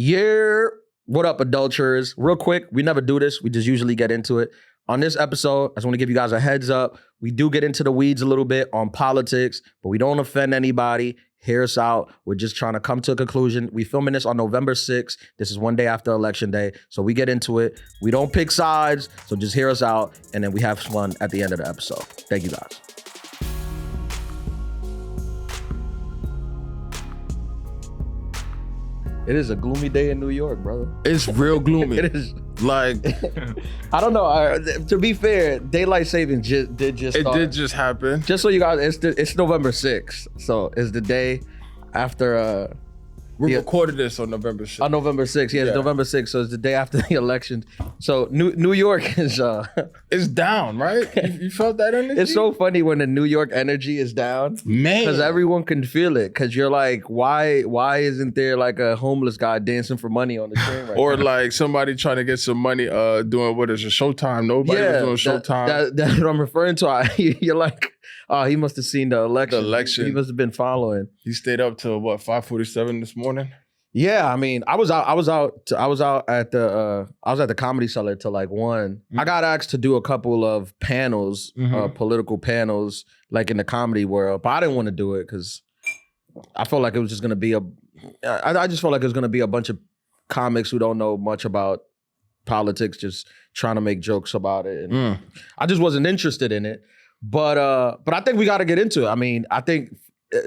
Yeah, what up, adulterers? Real quick, we never do this. We just usually get into it. On this episode, I just want to give you guys a heads up. We do get into the weeds a little bit on politics, but we don't offend anybody. Hear us out. We're just trying to come to a conclusion. We filming this on November 6th. This is one day after Election Day. So we get into it. We don't pick sides. So just hear us out. And then we have fun at the end of the episode. Thank you guys. It is a gloomy day in New York, brother. It's real gloomy. It is. Like, I don't know. To be fair, daylight saving did just start. It did just happen. Just so you guys, it's November 6th. So it's the day after... We recorded this on November 6th. On November 6th, yeah, it's November 6th. So it's the day after the election. So New York is... it's down, right? You felt that energy? It's so funny when the New York energy is down. Man. Because everyone can feel it. Because you're like, why isn't there like a homeless guy dancing for money on the train right or now? like somebody trying to get some money doing what is a Showtime. Nobody was doing Showtime. That's what I'm referring to. You're like... Oh, he must have seen the election. The election. He must have been following. He stayed up till what, 5:47 this morning? Yeah, I mean, I was out at the Comedy Cellar till like 1. Mm-hmm. I got asked to do a couple of panels, political panels, like in the comedy world, but I didn't want to do it because I felt like it was just gonna be I just felt like it was gonna be a bunch of comics who don't know much about politics, just trying to make jokes about it. And I just wasn't interested in it. But I think we got to get into it. I mean, I think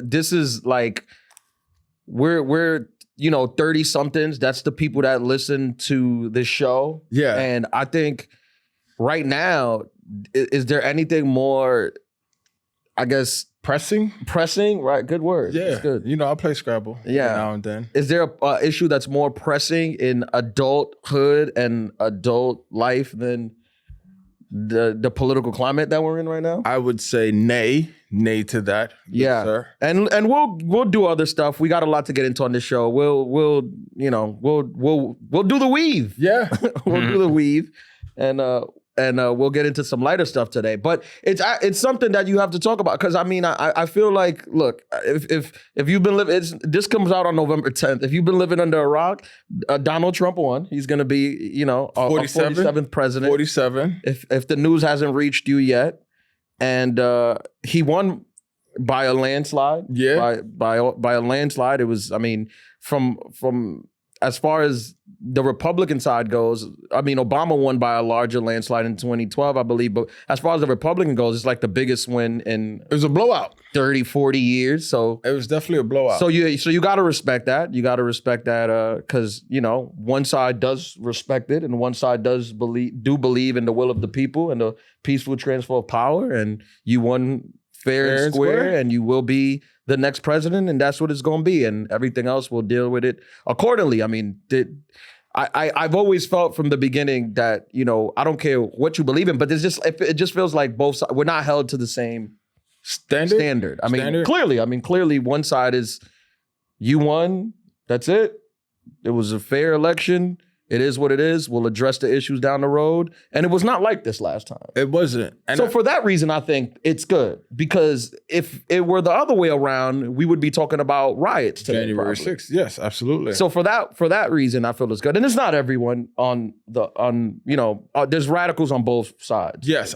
this is like we're 30 somethings. That's the people that listen to this show. Yeah. And I think right now, is there anything more, I guess, pressing? Right. Good word. Yeah. That's good. I play Scrabble. Yeah. Now and then. Is there a issue that's more pressing in adulthood and adult life than the political climate that we're in right now? I would say nay to that. Yeah, sir. And we'll do other stuff. We got a lot to get into on this show. We'll do the weave. Yeah, we'll do the weave, and we'll get into some lighter stuff today. But it's something that you have to talk about because I mean I feel like, look, if you've been living, this comes out on November 10th. If you've been living under a rock, Donald Trump won. He's going to be a 47th president. 47. If the news hasn't reached you yet, and he won by a landslide. Yeah, by a landslide. It was, I mean, from as far as the Republican side goes, I mean, Obama won by a larger landslide in 2012, I believe. But as far as the Republican goes, it's like the biggest win in... It was a blowout. 30, 40 years. So it was definitely a blowout. So you got to respect that. You got to respect that because, one side does respect it and one side does believe in the will of the people and the peaceful transfer of power. And you won fair and square, and you will be the next president, and that's what it's going to be. And everything else, we'll deal with it accordingly. I mean, I've always felt from the beginning that, I don't care what you believe in, but it just feels like both sides, we're not held to the same standard. I mean, clearly one side is you won, that's it. It was a fair election. It is what it is. We'll address the issues down the road. And it was not like this last time. It wasn't. And so for that reason, I think it's good. Because if it were the other way around, we would be talking about riots today. January 6th. Yes, absolutely. So for that reason, I feel it's good. And it's not everyone there's radicals on both sides. Yes,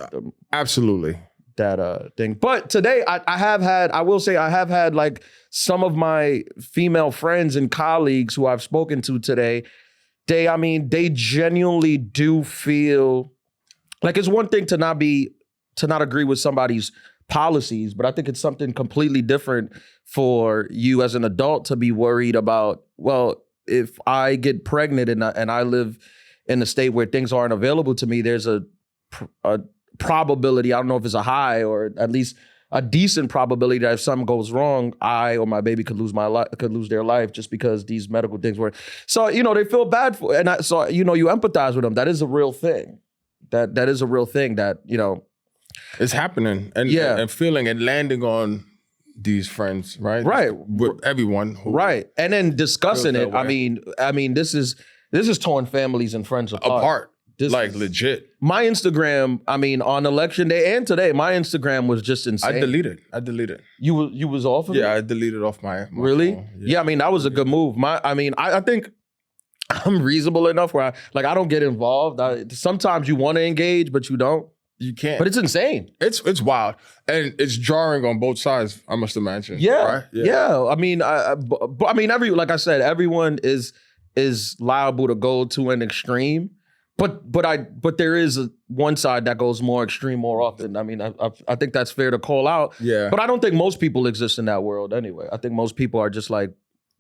absolutely. That thing. But today I have had like some of my female friends and colleagues who I've spoken to today. They genuinely do feel like it's one thing to not agree with somebody's policies, but I think it's something completely different for you as an adult to be worried about, well, if I get pregnant and I live in a state where things aren't available to me, there's a probability, I don't know if it's a high or at least a decent probability that if something goes wrong, I or my baby could lose their life just because these medical things were. So, they feel bad for, and you empathize with them. That is a real thing. That is a real thing that, it's happening and feeling and landing on these friends, right? Right. With everyone. Right. And then discussing it. I mean, this is torn families and friends apart. Legit. My Instagram, on election day and today, my Instagram was just insane. I deleted. You was off of it? Yeah, I deleted off my really? phone. Yeah, that was a good move. I think I'm reasonable enough where I don't get involved. Sometimes you want to engage, but you don't. You can't. But it's insane. It's wild. And it's jarring on both sides, I must imagine. Yeah. Right? Yeah. I mean, like I said, everyone is liable to go to an extreme. But there is one side that goes more extreme more often. I mean, I think that's fair to call out. Yeah. But I don't think most people exist in that world anyway. I think most people are just like,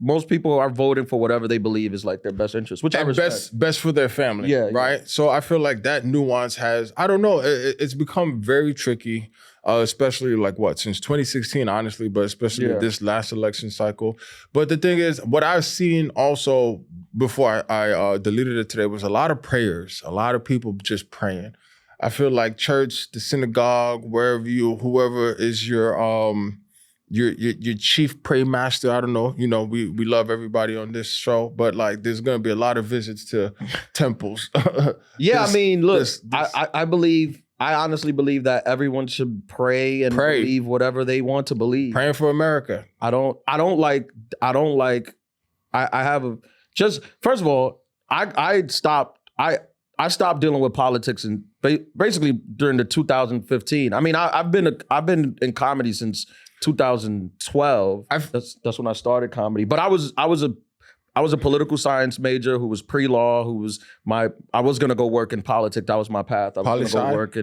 most people are voting for whatever they believe is like their best interest, which I respect. Best for their family, right? Yeah. So I feel like that nuance has, I don't know, it's become very tricky, especially like since 2016, honestly, but especially this last election cycle. But the thing is, what I've seen also before I deleted it today was a lot of prayers, a lot of people just praying. I feel like church, the synagogue, whoever is your chief pray master. I don't know. We love everybody on this show, but like there's gonna be a lot of visits to temples. Yeah, I mean, look, I honestly believe that everyone should pray and believe whatever they want to believe. Praying for America. First of all, I stopped dealing with politics and basically during the 2015. I mean, I've been in comedy since 2012. That's when I started comedy. But I was a political science major who was pre-law, I was gonna go work in politics. That was my path. I was gonna go work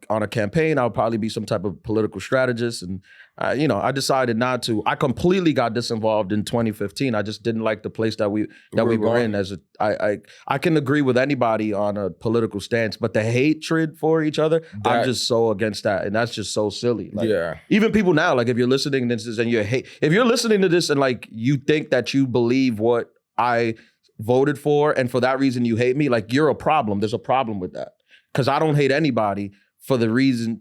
on a campaign. I would probably be some type of political strategist. And I decided not to. I completely got disinvolved in 2015. I just didn't like the place that we were in. I can agree with anybody on a political stance, but the hatred for each other, I'm just so against that, and that's just so silly. Like, even people now, like if you're listening to this and if you're listening to this and like you think that you believe what I voted for, and for that reason you hate me, like you're a problem. There's a problem with that, because I don't hate anybody for the reason,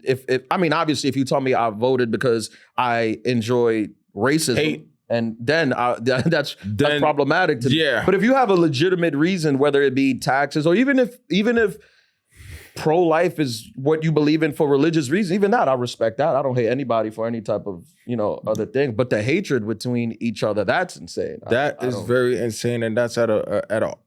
obviously, if you tell me I voted because I enjoy racism, and then that's problematic to me. But if you have a legitimate reason, whether it be taxes or even if pro-life is what you believe in for religious reasons, even that, I respect that. I don't hate anybody for any type of, other thing. But the hatred between each other, that's insane. That is very insane, and that's at a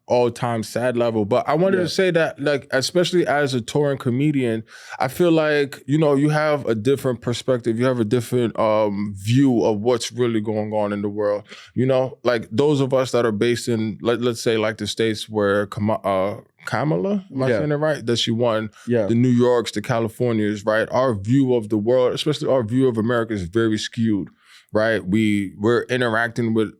all-time sad level. But I wanted to say that, like, especially as a touring comedian, I feel like, you have a different perspective. You have a different view of what's really going on in the world. Like those of us that are based in, let's say, like the States where Kamala, am I saying it right? That she won, the New Yorks, the Californias, right? Our view of the world, especially our view of America, is very skewed, right? We're interacting with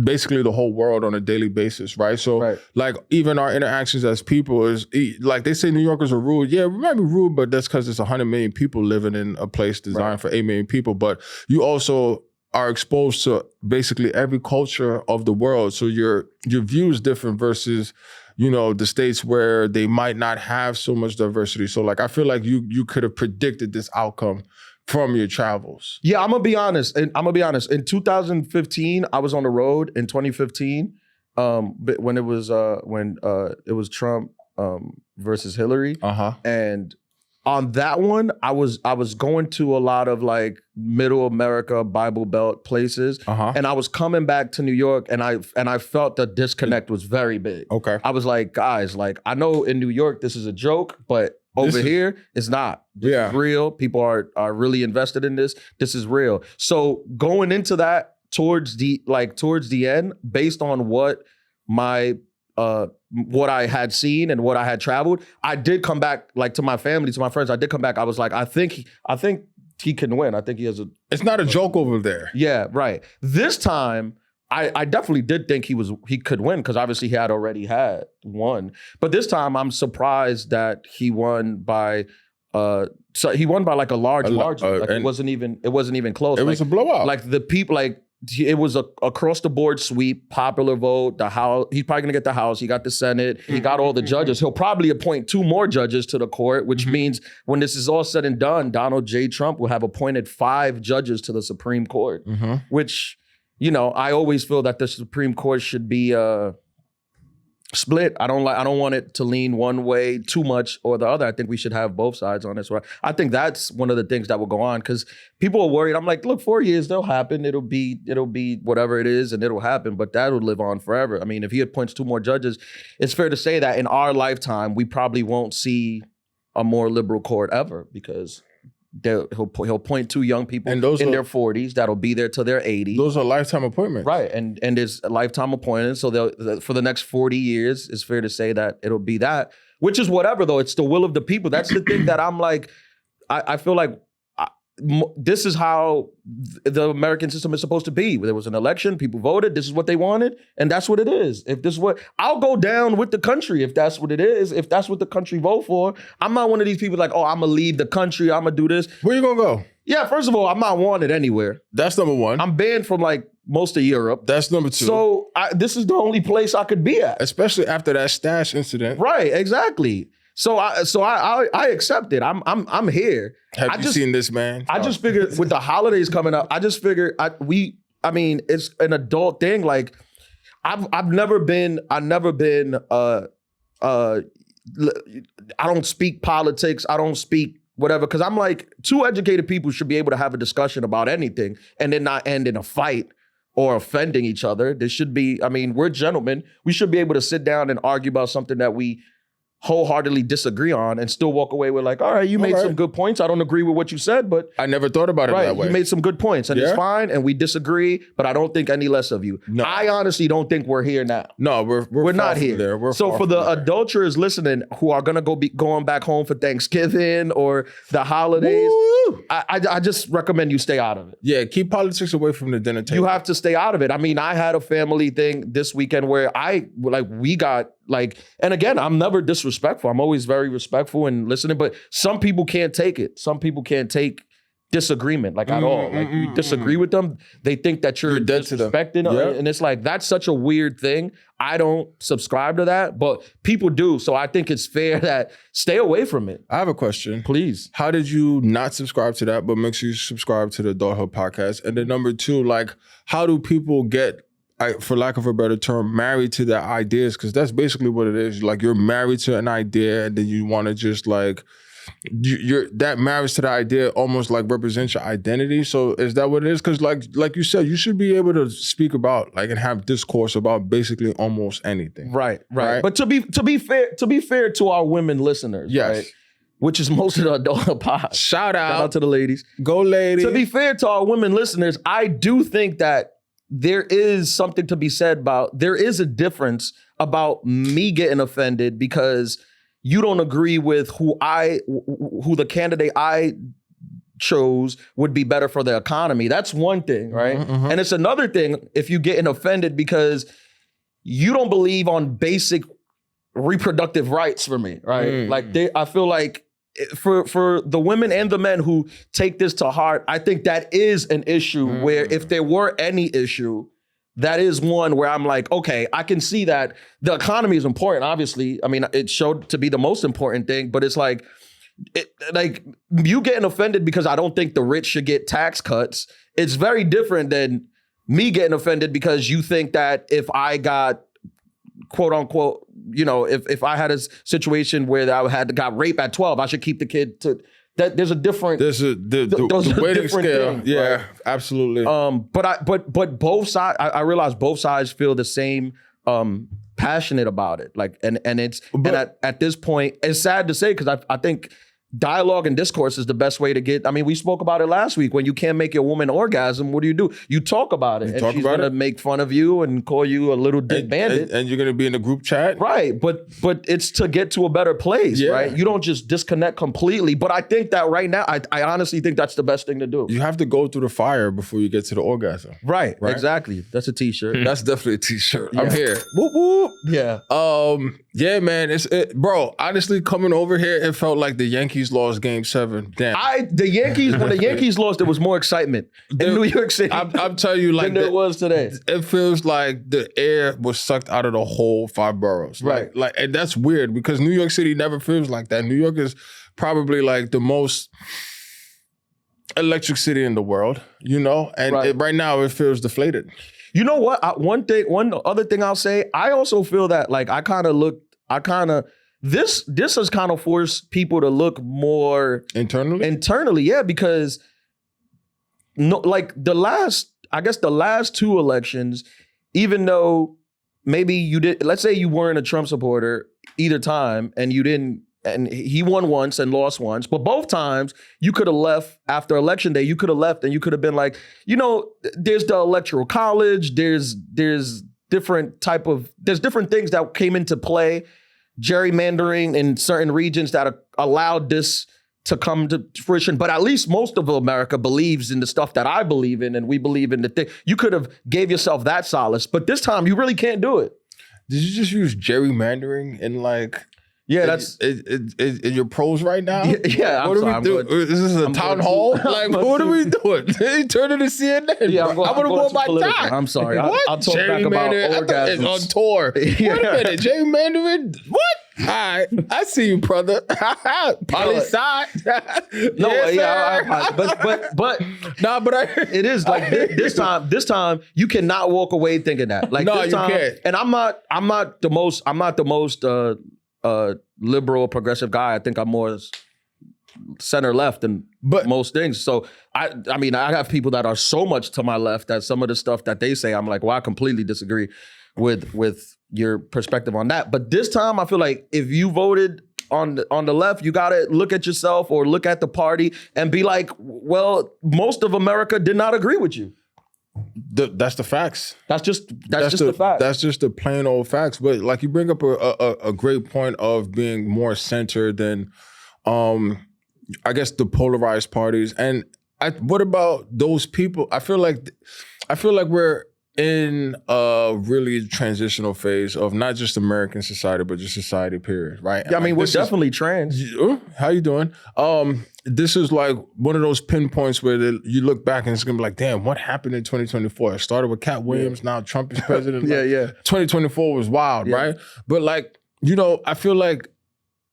basically the whole world on a daily basis, right? So like even our interactions as people is, like they say New Yorkers are rude. Yeah, we might be rude, but that's because there's 100 million people living in a place designed for 8 million people. But you also are exposed to basically every culture of the world. So your view is different versus, the states where they might not have so much diversity. So like I feel like you could have predicted this outcome from your travels. Yeah, I'm gonna be honest. In 2015, I was on the road in 2015, when it was Trump versus Hillary. And on that one, I was going to a lot of like middle America, Bible Belt places. And I was coming back to New York, and I felt the disconnect was very big. Okay. I was like, guys, like I know in New York this is a joke, but over here, it's not. This is real. People are really invested in this. This is real. So going into that towards the end, based on what I had seen and what I had traveled, I did come back like to my family, to my friends. I did come back. I was like, I think he can win. I think he has a. It's not a joke over there. Yeah, right. This time, I definitely did think he could win, because obviously he had already had won. But this time I'm surprised that he won by so he won by like a large margin. Like it wasn't even close. It was a blowout. Like the people, like it was a across the board sweep, popular vote. The House, he's probably gonna get the House. He got the Senate. He got all the judges. He'll probably appoint 2 more judges to the court, which means when this is all said and done, Donald J. Trump will have appointed 5 judges to the Supreme Court, which, I always feel that the Supreme Court should be split. I don't want it to lean one way too much or the other. I think we should have both sides on this. I think that's one of the things that will go on because people are worried. I'm like, look, 4 years, they'll happen. It'll be whatever it is and it'll happen, but that'll live on forever. I mean, if he appoints 2 more judges, it's fair to say that in our lifetime, we probably won't see a more liberal court ever because he'll appoint 2 young people in their 40s that'll be there till they're 80. Those are lifetime appointments. Right, and there's a lifetime appointments, so for the next 40 years, it's fair to say that it'll be that, which is whatever though, it's the will of the people. That's the thing that I'm like, I feel like this is how the American system is supposed to be. There was an election, people voted, this is what they wanted, and that's what it is. If this is what, I'll go down with the country if that's what it is, if that's what the country vote for. I'm not one of these people like, oh, I'm gonna leave the country, I'm gonna do this. Where you gonna go? Yeah, first of all, I'm not wanted anywhere. That's number 1. I'm banned from like most of Europe. That's number 2. So this is the only place I could be at. Especially after that stash incident. Right, exactly. So I accept it. I'm here. Have you seen this man? I just figured with the holidays coming up, I just figured I mean, it's an adult thing. Like I've never been I don't speak politics. I don't speak whatever. Cause I'm like, 2 educated people should be able to have a discussion about anything and then not end in a fight or offending each other. There should be, I mean, we're gentlemen. We should be able to sit down and argue about something that we wholeheartedly disagree on and still walk away with like, all right, you made some good points. I don't agree with what you said, but I never thought about it that way. You made some good points and it's fine and we disagree, but I don't think any less of you. No. I honestly don't think we're here now. No, we're not here. There. So for the adulterers listening who are gonna be going back home for Thanksgiving or the holidays, I just recommend you stay out of it. Yeah, keep politics away from the dinner table. You have to stay out of it. I mean, I had a family thing this weekend where we got like, and again, I'm never disrespectful. I'm always very respectful and listening, but some people can't take it. Some people can't take disagreement like at all. Like you disagree with them, they think that you're dead to them. And it's like, that's such a weird thing. I don't subscribe to that, but people do. So I think it's fair that stay away from it. I have a question. Please. How did you not subscribe to that, but make sure you subscribe to the Adulthood podcast? And then number 2, like, how do people get, for lack of a better term, married to their ideas? Because that's basically what it is. Like, you're married to an idea and then you want to just like, that marriage to the idea almost like represents your identity. So is that what it is? Because like you said, you should be able to speak about like and have discourse about basically almost anything. Right. But to be fair to our women listeners, yes. Right? Which is most of the adult pod. Shout out to the ladies. Go ladies. To be fair to our women listeners, I do think that there is something to be said about, there is a difference about me getting offended because you don't agree with who the candidate I chose would be better for the economy. That's one thing, right? Mm-hmm. And it's another thing if you getting offended because you don't believe on basic reproductive rights for me, right? Like I feel like for the women and the men who take this to heart, I think that is an issue where if there were any issue, that is one where I'm like, okay, I can see that the economy is important, obviously. I mean, it showed to be the most important thing, but it's like you getting offended because I don't think the rich should get tax cuts. It's very different than me getting offended because you think that if I got quote unquote, you know, if I had a situation where I got raped at 12, I should keep the kid to that. There's a different. There's the weighting scale. Thing, yeah, right? Absolutely. But both sides. I realize both sides feel the same. Passionate about it. Like, and at this point, it's sad to say because I think dialogue and discourse is the best way to get. I mean, we spoke about it last week. When you can't make your woman orgasm, what do? You talk about it, and she's gonna make fun of you and call you a little dick bandit, and you're gonna be in a group chat, right? But it's to get to a better place, right? You don't just disconnect completely. But I think that right now, I honestly think that's the best thing to do. You have to go through the fire before you get to the orgasm, right? Exactly. That's a t-shirt. That's definitely a t-shirt. Yeah. I'm here. Whoop whoop. Yeah. Yeah, man. Bro. Honestly, coming over here, it felt like the Yankees lost Game 7. Damn. When the Yankees lost, there was more excitement in New York City. I'm telling you, like than there was today. It feels like the air was sucked out of the whole 5 boroughs. Right. And that's weird because New York City never feels like that. New York is probably like the most electric city in the world, you know? And right now it feels deflated. You know what? One other thing I'll say, I also feel that like this has kind of forced people to look more internally, yeah, because like the last 2 elections, even though maybe let's say you weren't a Trump supporter either time and you didn't, and he won once and lost once, but both times you could have left after election day. You could have left and you could have been like, there's the electoral college. There's different things that came into play, gerrymandering in certain regions that allowed this to come to fruition. But at least most of America believes in the stuff that I believe in, and we believe in the thing. You could have gave yourself that solace, but this time you really can't do it. Did you just use gerrymandering in like? Yeah, that's in your pros right now. Yeah, what are we doing? Is this a town hall? Like, what are we doing? You turn it to CNN. Yeah, I'm gonna go by time. I'm sorry. I'll talk back about orgasms. It's on tour. Yeah. Wait a minute, gerrymandering? What? All right, I see you, brother. Poli sci. No, but it is like this time you cannot walk away thinking that. Like no, this time, you can't. And I'm not the most liberal progressive guy. I think I'm more center left than most things. So I have people that are so much to my left that some of the stuff that they say, I'm like, well, I completely disagree with your perspective on that. But this time I feel like if you voted on the left, you gotta look at yourself or look at the party and be like, well, most of America did not agree with you. That's the facts. That's just the fact. That's just the plain old facts. But like you bring up a great point of being more centered than, I guess, the polarized parties. And what about those people? I feel like we're in a really transitional phase of not just American society, but just society, period, right? Yeah, I mean, we're definitely trans. How you doing? This is like one of those pinpoints where you look back and it's gonna be like, damn, what happened in 2024? It started with Cat Williams, now Trump is president. Yeah. 2024 was wild, right? But like, I feel like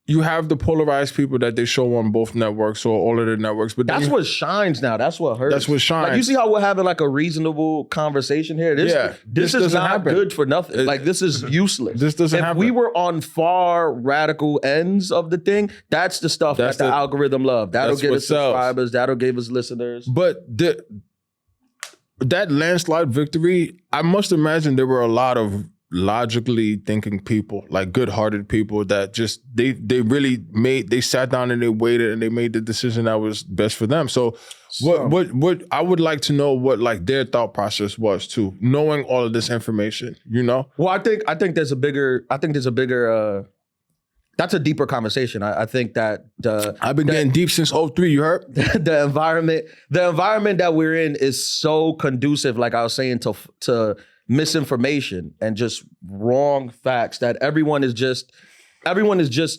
you have the polarized people that they show on both networks or all of the networks. But that's what shines now. That's what hurts. That's what shines. Like, you see how we're having like a reasonable conversation here? This is not happen. Good for nothing. Like, this is useless. This doesn't happen. If we were on far radical ends of the thing, that's the stuff that the algorithm love. That'll get us subscribers. That'll give us listeners. But that landslide victory, I must imagine there were a lot of logically thinking people, like good-hearted people that just they sat down and they waited and they made the decision that was best for them. So what I would like to know what like their thought process was too, knowing all of this information, Well, I think there's a bigger that's a deeper conversation. I think that I've been getting deep since 2003, you heard? the environment that we're in is so conducive, like I was saying, to misinformation and just wrong facts that everyone is just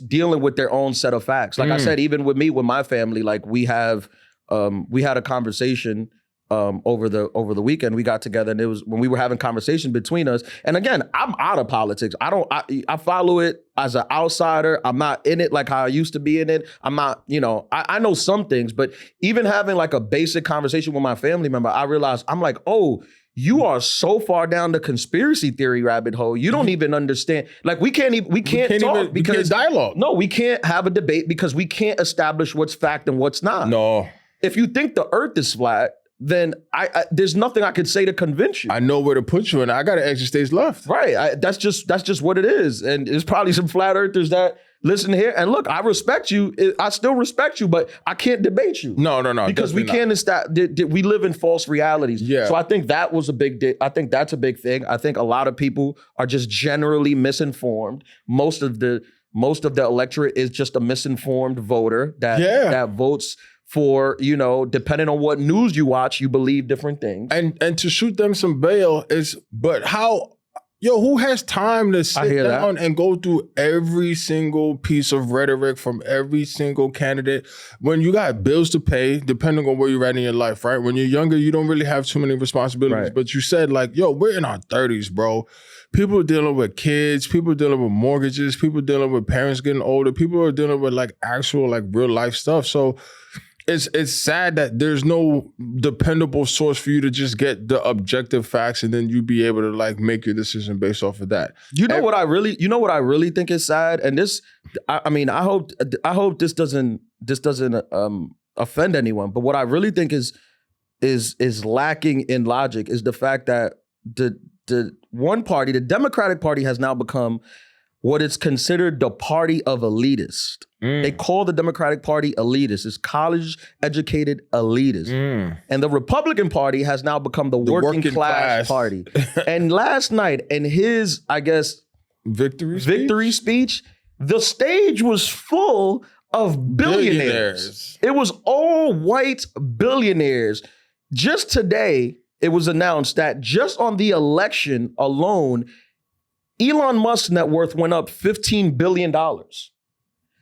dealing with their own set of facts. Like I said, even with me, with my family, like we had a conversation over the weekend. We got together and it was when we were having conversation between us. And again, I'm out of politics. I follow it as an outsider. I'm not in it like how I used to be in it. I'm not, I know some things, but even having like a basic conversation with my family member, I realized I'm like, oh, you are so far down the conspiracy theory rabbit hole. You don't even understand. Like we can't talk because dialogue. No, we can't have a debate because we can't establish what's fact and what's not. No. If you think the earth is flat, then there's nothing I could say to convince you. I know where to put you and I got an extra stage left. Right. That's just what it is. And there's probably some flat earthers that listen here. And look, I respect you. I still respect you, but I can't debate you. No. Because we can't we live in false realities. Yeah. So I think that was I think that's a big thing. I think a lot of people are just generally misinformed. Most of the electorate is just a misinformed voter that votes for, depending on what news you watch, you believe different things. And to shoot them some bail who has time to sit down and go through every single piece of rhetoric from every single candidate when you got bills to pay, depending on where you're at in your life, right? When you're younger, you don't really have too many responsibilities. Right. But you said like, we're in our 30s, bro. People are dealing with kids, people are dealing with mortgages, people are dealing with parents getting older, people are dealing with like actual like real life stuff. So it's sad that there's no dependable source for you to just get the objective facts and then you be able to like make your decision based off of that. You know what I really think is sad, and this, I mean, I hope this doesn't offend anyone, but what I really think is lacking in logic is the fact that the one party, the Democratic Party, has now become what is considered the party of elitists. They call the Democratic Party elitist. It's college-educated elitists. And the Republican Party has now become the working class party. And last night, in his, I guess, victory speech, the stage was full of billionaires. It was all white billionaires. Just today, it was announced that just on the election alone, Elon Musk's net worth went up $15 billion.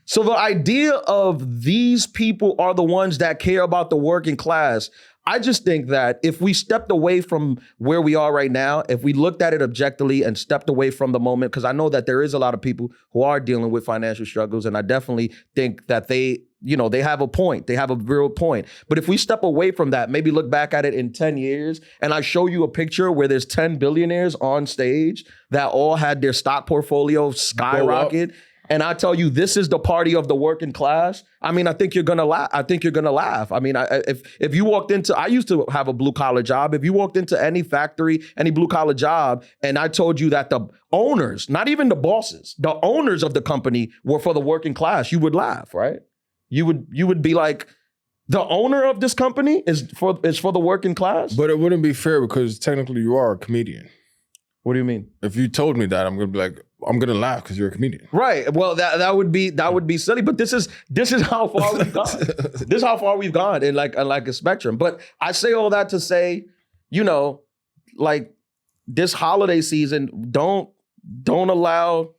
So the idea of these people are the ones that care about the working class, I just think that if we stepped away from where we are right now, if we looked at it objectively and stepped away from the moment, because I know that there is a lot of people who are dealing with financial struggles, and I definitely think that they have a point. They have a real point. But if we step away from that, maybe look back at it in 10 years, and I show you a picture where there's 10 billionaires on stage that all had their stock portfolio skyrocket, and I tell you, this is the party of the working class, I mean, I think you're gonna laugh. I mean, if you walked into, I used to have a blue collar job. If you walked into any factory, any blue collar job, and I told you that the owners, not even the bosses, the owners of the company were for the working class, you would laugh, right? You would be like, the owner of this company is for the working class? But it wouldn't be fair because technically you are a comedian. What do you mean? If you told me that, I'm gonna be like, I'm gonna laugh because you're a comedian. Right. Well, that would be silly. But this is how far we've gone. This is how far we've gone in like a spectrum. But I say all that to say, like this holiday season, don't allow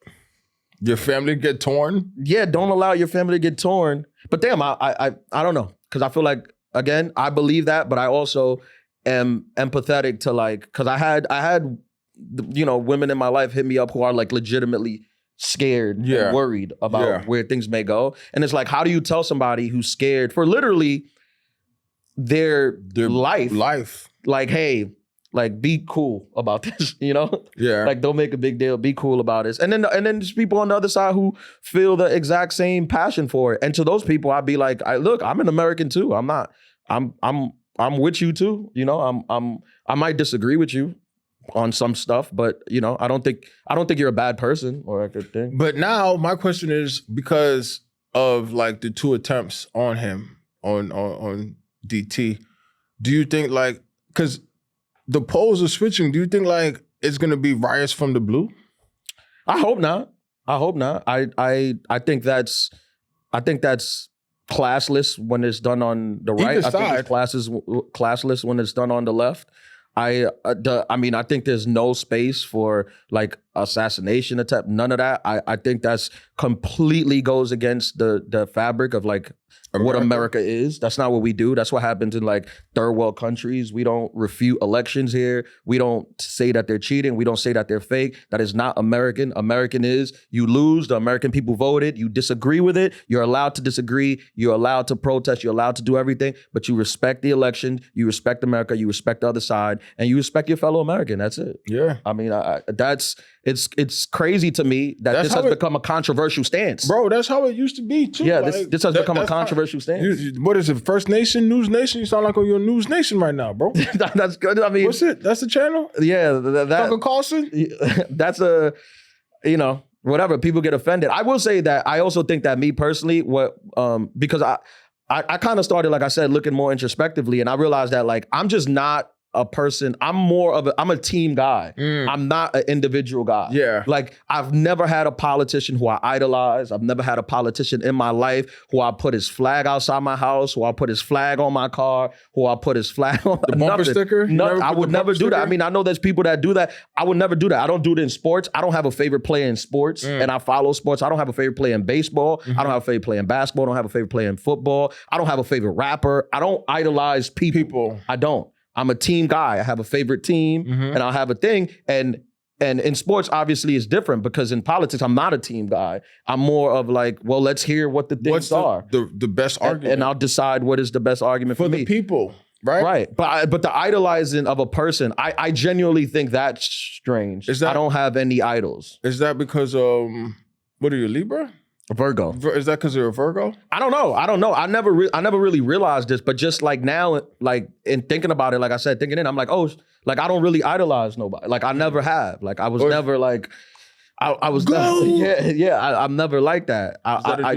your family to get torn. Yeah, don't allow your family to get torn. But damn, I don't know, because I feel like, again, I believe that, but I also am empathetic to because I had women in my life hit me up who are like legitimately scared and worried about where things may go. And it's like, how do you tell somebody who's scared for literally their life? Like, hey, like, be cool about this, Yeah. Like, don't make a big deal. Be cool about this. And then there's people on the other side who feel the exact same passion for it. And to those people, I'd be like, look, I'm an American too. I'm with you too. I might disagree with you on some stuff, but I don't think you're a bad person or a good thing. But now my question is, because of like the two attempts on him on DT, do you think because the polls are switching, do you think it's gonna be riots from the blue? I hope not. I think that's classless when it's done on the right. Either I think it's classless when it's done on the left. I think there's no space for like assassination attempt, none of that. I think that's completely goes against the fabric of like what America is. That's not what we do. That's what happens in like third world countries. We don't refute elections here. We don't say that they're cheating. We don't say that they're fake. That is not American. American is you lose. The American people voted. You disagree with it. You're allowed to disagree. You're allowed to protest. You're allowed to do everything, but you respect the election. You respect America. You respect the other side, and you respect your fellow American. That's it. Yeah. I mean, it's crazy to me that this has become a controversial stance. Bro, that's how it used to be too. Yeah, this has become a controversial stance. What is it, First Nation, News Nation? You sound like on your News Nation right now, bro. That's good. I mean, what's it? That's the channel? Yeah. Tucker Carlson? That's whatever. People get offended. I will say that I also think that me personally, because I kind of started, like I said, looking more introspectively, and I realized that I'm just not a person. I'm a team guy. I'm not an individual guy. Yeah. Like, I've never had a politician who I idolize. I've never had a politician in my life who I put his flag outside my house, who I put his flag on my car, who I put his flag on the bumper sticker. No, I would never do that. I mean, I know there's people that do that. I would never do that. I don't do it in sports. I don't have a favorite player in sports, and I follow sports. I don't have a favorite player in baseball. I don't have a favorite player in basketball. I don't have a favorite player in football. I don't have a favorite rapper. I don't idolize people. I don't. I'm a team guy. I have a favorite team, and I'll have a thing. And And in sports, obviously, it's different because in politics, I'm not a team guy. I'm more of like, well, let's hear what the things are. The best argument? And I'll decide what is the best argument for me. For the people, right? Right. But the idolizing of a person, I genuinely think that's strange. I don't have any idols. Is that because, what are you, Libra? Virgo. Is that because you're a Virgo? I don't know. I never really realized this, but just like now, like in thinking about it, like I said, thinking in, I'm like, oh, like I don't really idolize nobody. Like I never have. Like I was never like, I was never, I'm never like that. I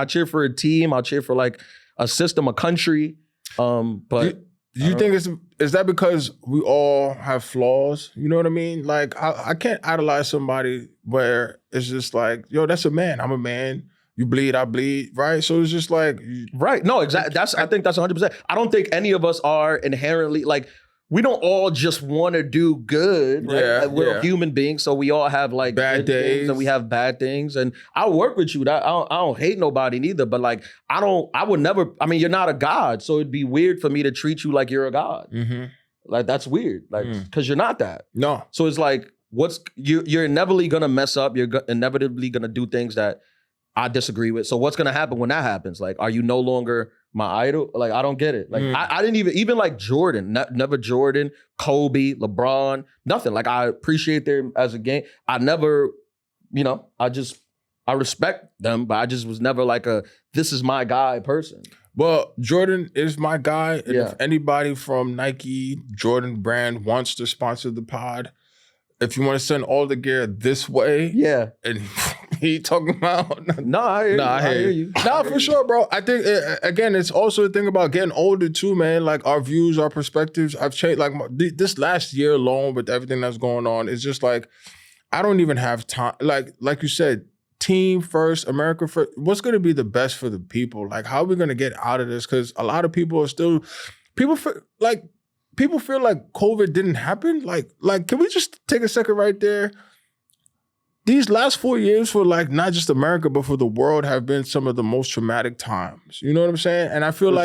cheer for a team. I cheer for like a system, a country. But do you think is that because we all have flaws? You know what I mean? Like I can't idolize somebody where it's just like, yo, that's a man. I'm a man. You bleed, I bleed, right? So it's just like, right? No, exactly. I think that's 100%. I don't think any of us are inherently like. We don't all just want to do good, right? Yeah, like we're human beings, so we all have like bad days and we have bad things. And I'll work with you. I don't hate nobody neither, but like I would never. I mean, you're not a god, so it'd be weird for me to treat you like you're a god. Mm-hmm. Like that's weird, like because you're not that. No. So it's like you're inevitably gonna mess up. You're inevitably gonna do things that I disagree with. So what's gonna happen when that happens? Like, are you no longer my idol? Like, I don't get it. Like, I didn't even like Jordan, never Jordan, Kobe, LeBron, nothing. Like, I appreciate them as a game. I never, I respect them, but I just was never like this is my guy person. Well, Jordan is my guy. And if anybody from Nike, Jordan brand wants to sponsor the pod, if you want to send all the gear this way, and he talking about I hear you. Nah, for sure, bro. I think again, it's also a thing about getting older too, man. Like our views, our perspectives, I've changed. Like this last year alone, with everything that's going on, it's just like I don't even have time. Like you said, team first, America first. What's going to be the best for the people? Like, how are we going to get out of this? Because a lot of people are still people feel like COVID didn't happen. Like, can we just take a second right there? These last 4 years for like not just America, but for the world have been some of the most traumatic times. You know what I'm saying? And I feel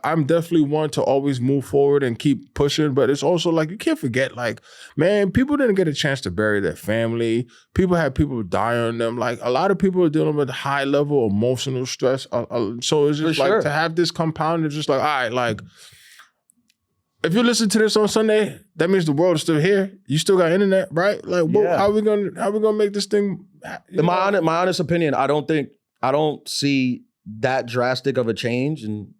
I'm definitely one to always move forward and keep pushing. But it's also like, you can't forget, like, man, people didn't get a chance to bury their family. People had people die on them. Like a lot of people are dealing with high level emotional stress. So it's just like to have this compound, it's just like, all right, like, if you listen to this on Sunday, that means the world is still here. You still got internet, right? Like, how are we gonna make this thing? In my honest opinion, I don't see that drastic of a change in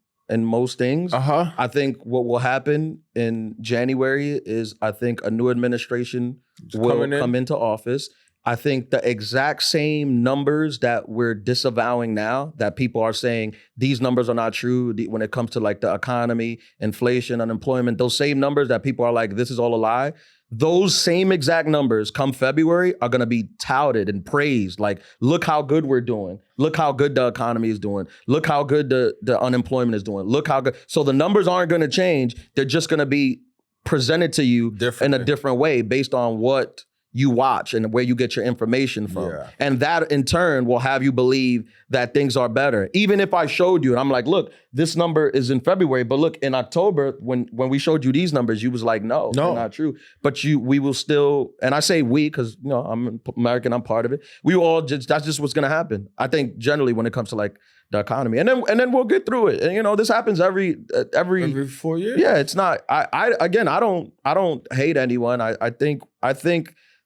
most things. I think what will happen in January is I think a new administration will come into office. I think the exact same numbers that we're disavowing now, that people are saying these numbers are not true when it comes to like the economy, inflation, unemployment, those same numbers that people are like, this is all a lie. Those same exact numbers come February are going to be touted and praised. Like, look how good we're doing. Look how good the economy is doing. Look how good the unemployment is doing. Look how good. So the numbers aren't going to change. They're just going to be presented to you in a different way based on what you watch and where you get your information from. Yeah. And that in turn will have you believe that things are better. Even if I showed you and I'm like, look, this number is in February, but look, in October, when we showed you these numbers, you was like, no, they're not true. But we will still, and I say we, because I'm American, I'm part of it. We all that's just what's gonna happen. I think generally when it comes to like the economy. And then we'll get through it. And this happens every 4 years. Yeah, it's not, I don't hate anyone. I think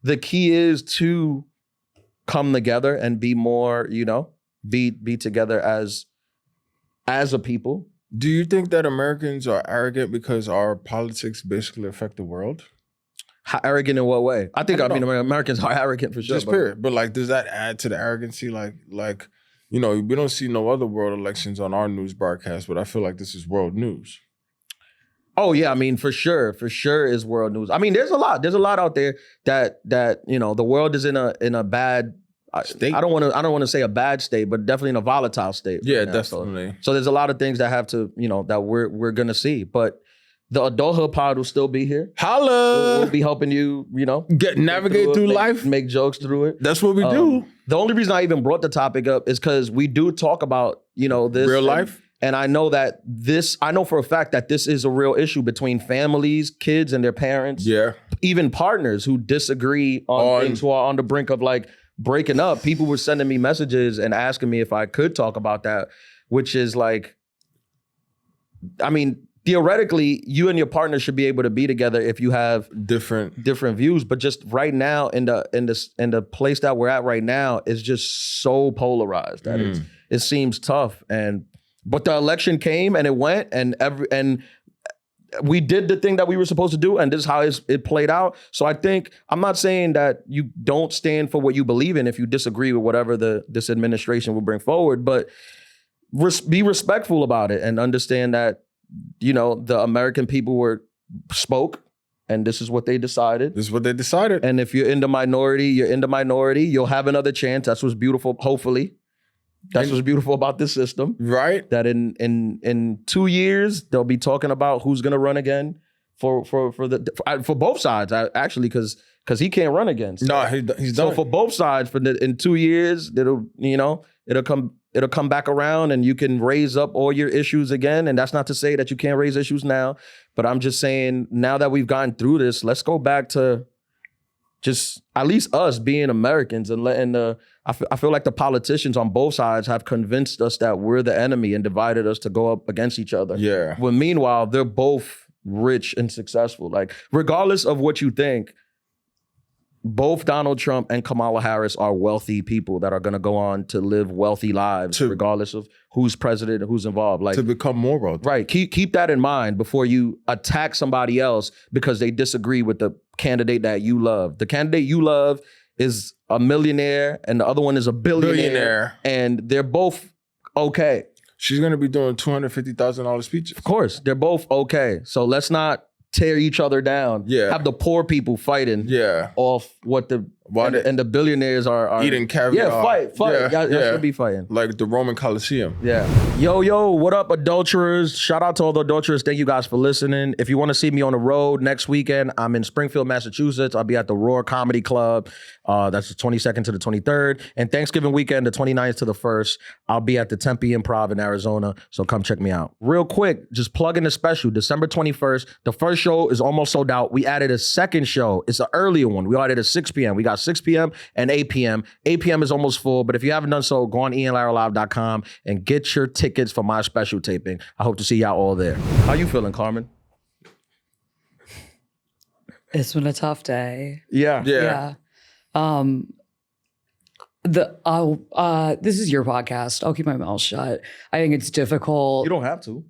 the key is to come together and be more, be together as a people. Do you think that Americans are arrogant because our politics basically affect the world? How arrogant in what way? I mean, Americans are arrogant for sure. Just period. But like, does that add to the arrogancy? Like, we don't see no other world elections on our news broadcast, but I feel like this is world news. Oh yeah, I mean for sure is world news. I mean, there's a lot out there that the world is in a bad state. I don't want to say a bad state, but definitely in a volatile state. Yeah, right now. Definitely. So there's a lot of things that have to that we're gonna see, but the Adulthood pod will still be here. Holla! We'll be helping you, navigate through life, make jokes through it. That's what we do. The only reason I even brought the topic up is because we do talk about this real life. And I know I know for a fact that this is a real issue between families, kids, and their parents. Yeah. even partners who disagree on things, who are on the brink of like breaking up. People were sending me messages and asking me if I could talk about that, which is like, I mean, theoretically, you and your partner should be able to be together if you have different views. But just right now, in the place that we're at right now, is just so polarized that it seems tough. But the election came and it went, and we did the thing that we were supposed to do, and this is how it played out. So I think, I'm not saying that you don't stand for what you believe in if you disagree with whatever this administration will bring forward, but be respectful about it and understand that, you know, the American people spoke, and this is what they decided. This is what they decided. And if you're in the minority, you're in the minority. You'll have another chance. That's what's beautiful, hopefully. That's what's beautiful about this system. Right. That in 2 years, they'll be talking about who's going to run again for both sides, actually, because he can't run again. So, no, he's done. So for both sides, in 2 years, it'll come back around, and you can raise up all your issues again. And that's not to say that you can't raise issues now, but I'm just saying, now that we've gotten through this, let's go back to just at least us being Americans and letting I feel like the politicians on both sides have convinced us that we're the enemy and divided us to go up against each other. Yeah. When meanwhile, they're both rich and successful. Like, regardless of what you think, both Donald Trump and Kamala Harris are wealthy people that are going to go on to live wealthy lives, regardless of who's president and who's involved. Like, to become more wealthy. Right. Keep that in mind before you attack somebody else because they disagree with the candidate that you love. The candidate you love is a millionaire, and the other one is a billionaire. And they're both okay. She's going to be doing $250,000 speeches. Of course. They're both okay. So let's not tear each other down. Yeah. Have the poor people fighting off what and the billionaires are eating caviar. Yeah, fight. Y'all should be fighting. Like the Roman Colosseum. Yeah. Yo, what up, adulterers? Shout out to all the adulterers. Thank you guys for listening. If you want to see me on the road next weekend, I'm in Springfield, Massachusetts. I'll be at the Roar Comedy Club. That's the 22nd to the 23rd. And Thanksgiving weekend, the 29th to the 1st, I'll be at the Tempe Improv in Arizona. So come check me out. Real quick, just plug in the special, December 21st. The first show is almost sold out. We added a second show. It's an earlier one. We added a 6 p.m. We got 6 p.m. and 8 p.m. 8 p.m. is almost full, but if you haven't done so, go on ianlaralive.com and get your tickets for my special taping. I hope to see y'all all there. How you feeling, Carmen? It's been a tough day. Yeah. This is your podcast. I'll keep my mouth shut. I think it's difficult. You don't have to.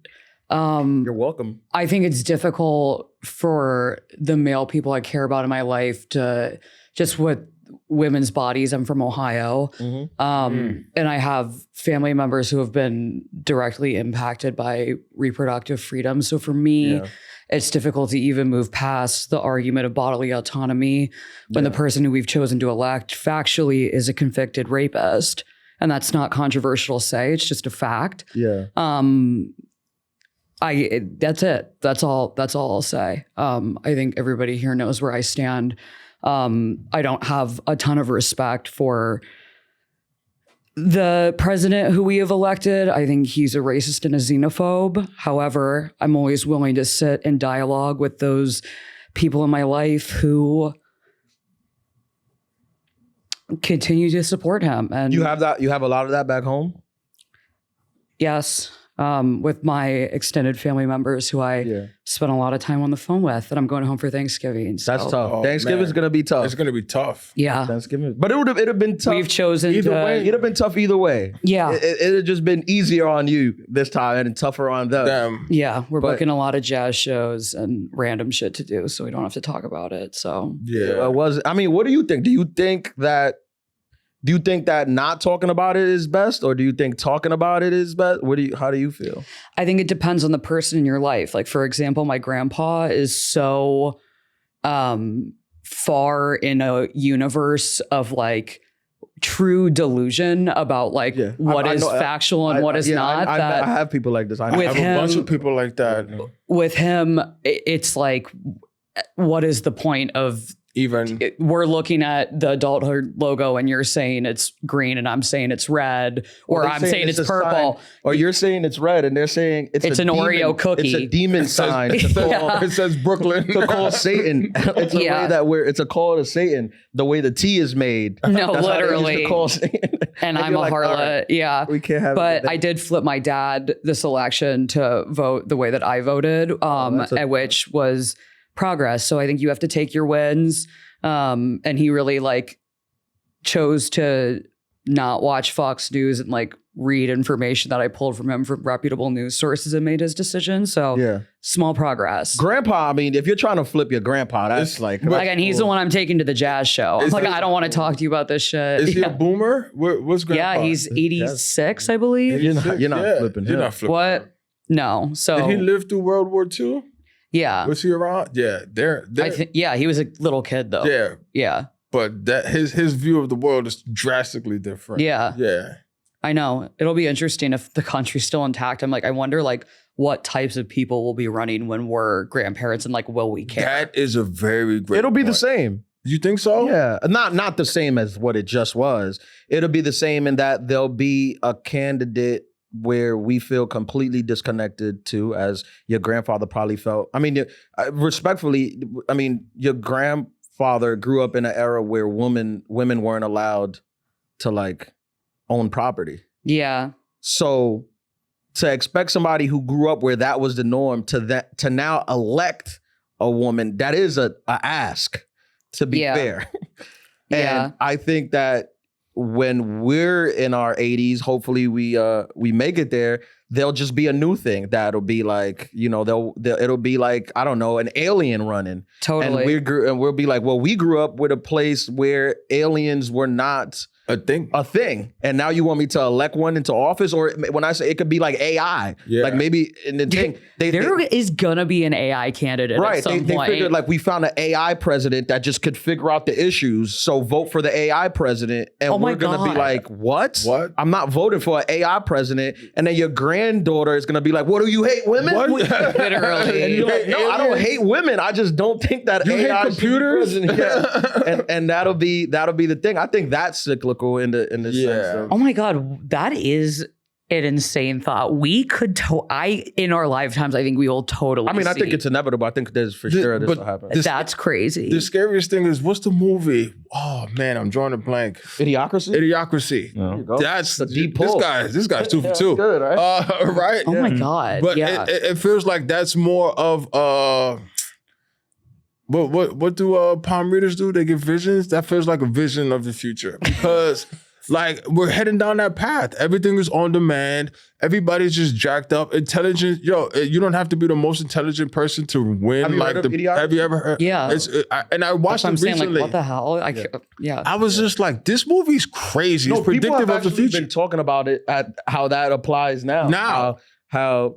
You're welcome. I think it's difficult for the male people I care about in my life to just with women's bodies. I'm from Ohio. And I have family members who have been directly impacted by reproductive freedom. So for me, it's difficult to even move past the argument of bodily autonomy when the person who we've chosen to elect factually is a convicted rapist. And that's not controversial to say. It's just a fact. Yeah. That's it. That's all I'll say. I think everybody here knows where I stand. I don't have a ton of respect for the president who we have elected. I think he's a racist and a xenophobe. However, I'm always willing to sit in dialogue with those people in my life who continue to support him. And you have that. You have a lot of that back home. Yes. With my extended family members who I spent a lot of time on the phone with, and I'm going home for Thanksgiving. So. That's tough. Thanksgiving's going to be tough. It's going to be tough. Yeah. Thanksgiving. But it'd have been tough. We've chosen either way. It'd have been tough either way. Yeah. It'd have just been easier on you this time and tougher on them. Yeah. We're booking a lot of jazz shows and random shit to do, so we don't have to talk about it. So what do you think? Do you think that not talking about it is best, or do you think talking about it is best? How do you feel? I think it depends on the person in your life. Like, for example, my grandpa is so far in a universe of like true delusion about like what is factual and what is not. I have people like this. I have a bunch of people like that. With him, it's like, what is the point of we're looking at the Adulthood logo and you're saying it's green and I'm saying it's red, or I'm saying it's purple. Sign, or you're saying it's red and they're saying it's an demon, Oreo cookie. It's a demon sign. It says Brooklyn. To call Satan. It's a way that it's a call to Satan. The way the tea is made. No, that's literally. To call Satan. And I'm a harlot. Right, yeah. We can't have But I did flip my dad this election to vote the way that I voted, which was progress. So I think you have to take your wins. And he really like chose to not watch Fox News and like read information that I pulled from him from reputable news sources and made his decision. So small progress. Grandpa, I mean, if you're trying to flip your grandpa, that's and he's the one I'm taking to the jazz show. I'm like, I don't want to talk to you about this shit. Is he a boomer? What's grandpa? Yeah, he's 86, I believe. You're not flipping him. You're not flipping what? him. No. So did he live through World War II? Yeah. Was he around? Yeah. He was a little kid though. Yeah. Yeah. But that his view of the world is drastically different. Yeah. Yeah. I know. It'll be interesting if the country's still intact. I'm like, I wonder like what types of people will be running when we're grandparents and like, will we care? That is a very great It'll be point. the same. You think so? Yeah. Not the same as what it just was. It'll be the same in that there'll be a candidate where we feel completely disconnected to, as your grandfather probably felt. I mean, respectfully, I mean, your grandfather grew up in an era where women weren't allowed to like own property. Yeah. So to expect somebody who grew up where that was the norm to now elect a woman, that is a ask, to be fair. And I think that when we're in our 80s, hopefully we make it there, there'll just be a new thing that'll be like, you know, it'll be like, I don't know, an alien running. Totally. And we'll be like, well, we grew up with a place where aliens were not a thing. And now you want me to elect one into office? Or when I say it could be like AI, like maybe in the thing. There is gonna be an AI candidate at some point. They figured like we found an AI president that just could figure out the issues. So vote for the AI president. And we're gonna be like, what? I'm not voting for an AI president. And then your granddaughter is gonna be like, what, do you hate women? Literally. And you're like, no, I don't hate women. I just don't think that AI hate computers. and that'll be the thing. I think that's cyclical in the sense of, oh my God, that is an insane thought. We could in our lifetimes, I think we will totally I think it's inevitable. I think there's for sure this will happen. That's crazy. The scariest thing is, what's the movie? Oh man, I'm drawing a blank. Idiocracy? No. That's a deep pull. This guy's 2 for 2. Good, right? Right? Oh my God. But it feels like that's more of what do palm readers do? They get visions? That feels like a vision of the future. Because like we're heading down that path. Everything is on demand. Everybody's just jacked up. Intelligence, you don't have to be the most intelligent person to win. Have you heard of Idiocracy? Have you ever heard? Yeah. And I watched it recently. Like, what the hell? I was just like, this movie's crazy. It's predictive of the future. Been talking about it at how that applies now. How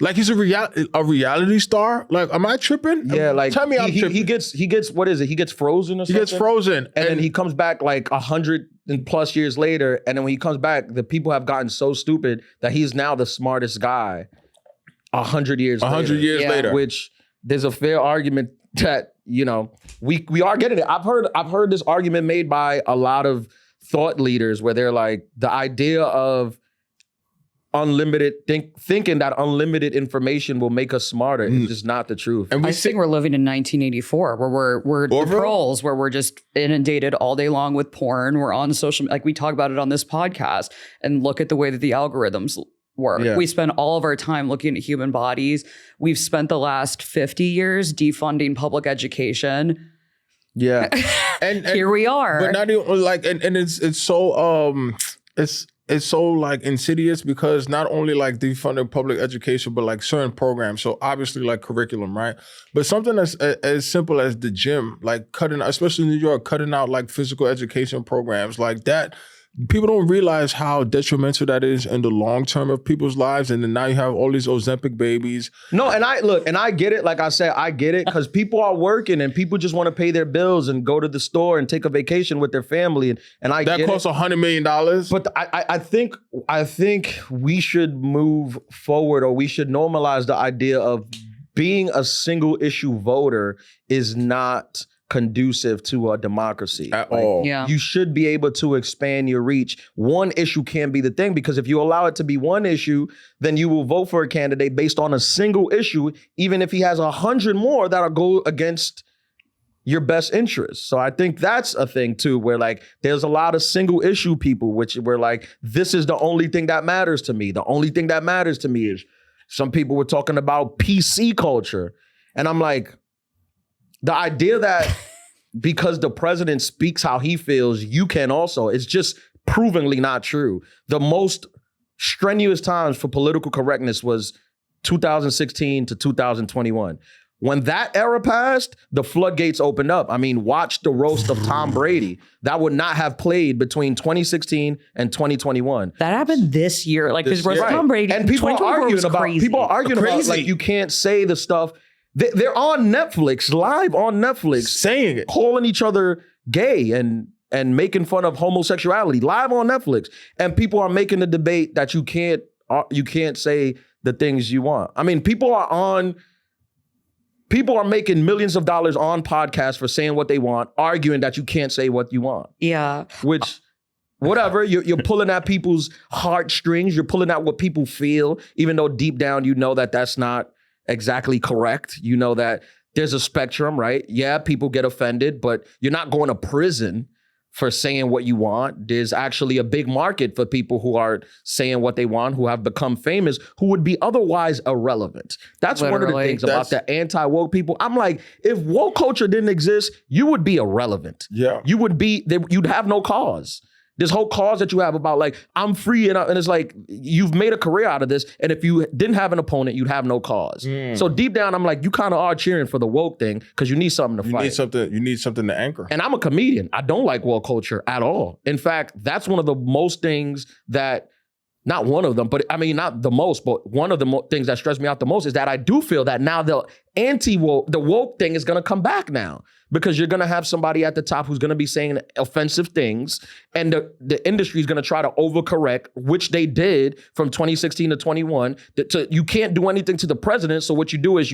like he's a reality star? Like, am I tripping? Yeah, like tell me I'm tripping. He gets what is it? He gets frozen or something? He gets frozen. And then he comes back like 100+ years later. And then when he comes back, the people have gotten so stupid that he's now the smartest guy 100 years later. 100 years later. Which there's a fair argument that, you know, we are getting it. I've heard this argument made by a lot of thought leaders where they're like, the idea of thinking that unlimited information will make us smarter is just not the truth. And I think we're living in 1984 where we're the trolls, where we're just inundated all day long with porn. We're on social, like we talk about it on this podcast, and look at the way that the algorithms work. Yeah. We spend all of our time looking at human bodies. We've spent the last 50 years defunding public education. Yeah. and here we are. But not even like, and it's so it's so like insidious because not only like defunding public education, but like certain programs. So obviously like curriculum, right? But something that's as simple as the gym, like cutting, especially in New York, cutting out like physical education programs like that. People don't realize how detrimental that is in the long term of people's lives. And then now you have all these Ozempic babies. No, and I get it. Like I said, I get it because people are working and people just want to pay their bills and go to the store and take a vacation with their family. And I that get costs $100 million. But I think we should move forward, or we should normalize the idea of being a single issue voter is not conducive to a democracy at all. Yeah. You should be able to expand your reach. One issue can't be the thing, because if you allow it to be one issue, then you will vote for a candidate based on a single issue, even if he has 100 more that'll go against your best interests. So I think that's a thing too, where like there's a lot of single issue people, which were like, this is the only thing that matters to me. The only thing that matters to me is, some people were talking about PC culture. And I'm like, the idea that because the president speaks how he feels, you can also, it's just provingly not true. The most strenuous times for political correctness was 2016 to 2021. When that era passed, the floodgates opened up. I mean, watch the roast of Tom Brady. That would not have played between 2016 and 2021. That happened this year. Like, because Right. Tom Brady, And people are arguing about, crazy. like, you can't say the stuff. They're on Netflix, live on Netflix, saying it, calling each other gay and making fun of homosexuality, live on Netflix. And people are making the debate that you can't say the things you want. I mean, people are making millions of dollars on podcasts for saying what they want, arguing that you can't say what you want. Yeah. Which, whatever, you're pulling at people's heartstrings. You're pulling at what people feel, even though deep down you know that that's not exactly correct. You know that there's a spectrum, right? Yeah, people get offended, but you're not going to prison for saying what you want. There's actually a big market for people who are saying what they want, who have become famous, who would be otherwise irrelevant. That's one of the things about the anti-woke people. I'm like, if woke culture didn't exist, you would be irrelevant. Yeah. You'd have no cause. This whole cause that you have about like, I'm free, and it's like, you've made a career out of this, and if you didn't have an opponent, you'd have no cause. So deep down, I'm like, you kind of are cheering for the woke thing, because you need something to fight. You need something to anchor. And I'm a comedian. I don't like woke culture at all. In fact, that's one of the most things that, not one of them, but I mean, not the most, but one of the things that stress me out the most is that I do feel that now the woke thing is going to come back now, because you're going to have somebody at the top who's going to be saying offensive things, and the industry is going to try to overcorrect, which they did from 2016 to 21. You can't do anything to the president, so what you do is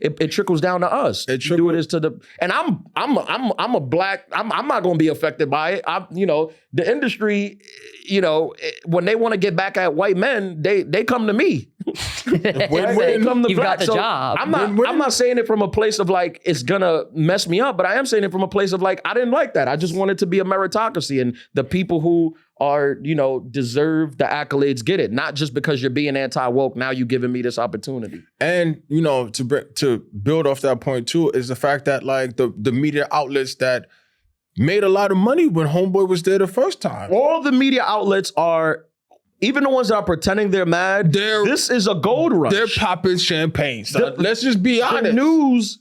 it trickles down to us. And I'm a black. I'm not going to be affected by it. The industry, when they want to get back at white men, they come to me. You've got the job. I'm not saying it from a place of like, it's gonna mess me up, but I am saying it from a place of like, I didn't like that. I just want it to be a meritocracy, and the people who are, deserve the accolades get it. Not just because you're being anti-woke, now you giving me this opportunity. And, to build off that point too, is the fact that like the media outlets that made a lot of money when Homeboy was there the first time. All the media outlets are, even the ones that are pretending they're mad, this is a gold rush. They're popping champagne. Let's just be honest.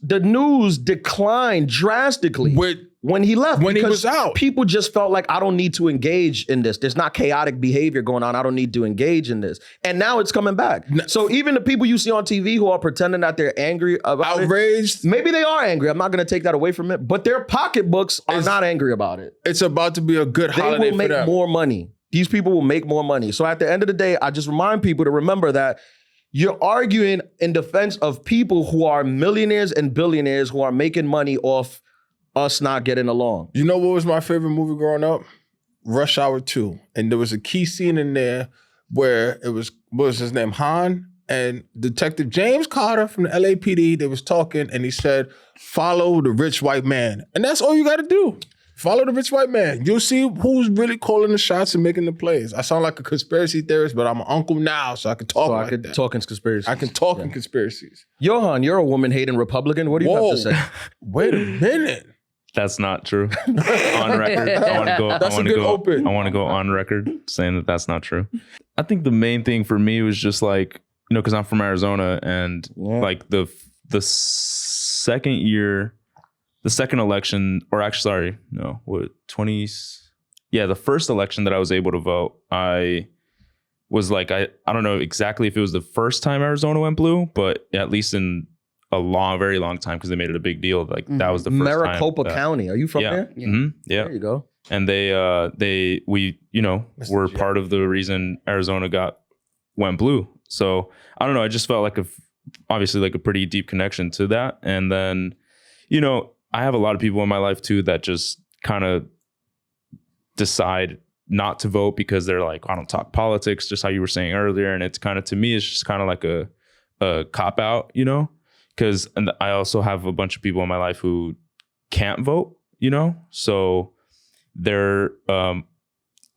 The news declined drastically when he left. When he was out. People just felt like, I don't need to engage in this. There's not chaotic behavior going on. I don't need to engage in this. And now it's coming back. So even the people you see on TV who are pretending that they're angry about outraged. Maybe they are angry. I'm not going to take that away from it. But their pocketbooks are not angry about it. It's about to be a good holiday for them. They will make more money. These people will make more money. So at the end of the day, I just remind people to remember that you're arguing in defense of people who are millionaires and billionaires who are making money off us not getting along. You know what was my favorite movie growing up? Rush Hour 2. And there was a key scene in there where what was his name? Han and Detective James Carter from the LAPD, they was talking, and he said, follow the rich white man. And that's all you got to do. Follow the rich white man. You'll see who's really calling the shots and making the plays. I sound like a conspiracy theorist, but I'm an uncle now, so I can talk like that. Talk in conspiracies. I can talk in conspiracies. Johan, you're a woman-hating Republican. What do you have to say? Wait a minute. That's not true. On record. I want to go on record saying that that's not true. I think the main thing for me was just like, because I'm from Arizona, and like the second year, the second election, or actually, sorry, no, the first election that I was able to vote, I was like, I don't know exactly if it was the first time Arizona went blue, but at least in a very long time, because they made it a big deal. Like that was the first Maricopa time. County. Are you from there? Yeah. Mm-hmm. Yeah. There you go. And we were part of the reason Arizona went blue. So I don't know. I just felt like obviously like a pretty deep connection to that. And then, I have a lot of people in my life too that just kind of decide not to vote because they're like, I don't talk politics, just how you were saying earlier. And it's kind of, to me, it's just kind of like a cop out, you know, because I also have a bunch of people in my life who can't vote, you know, so they're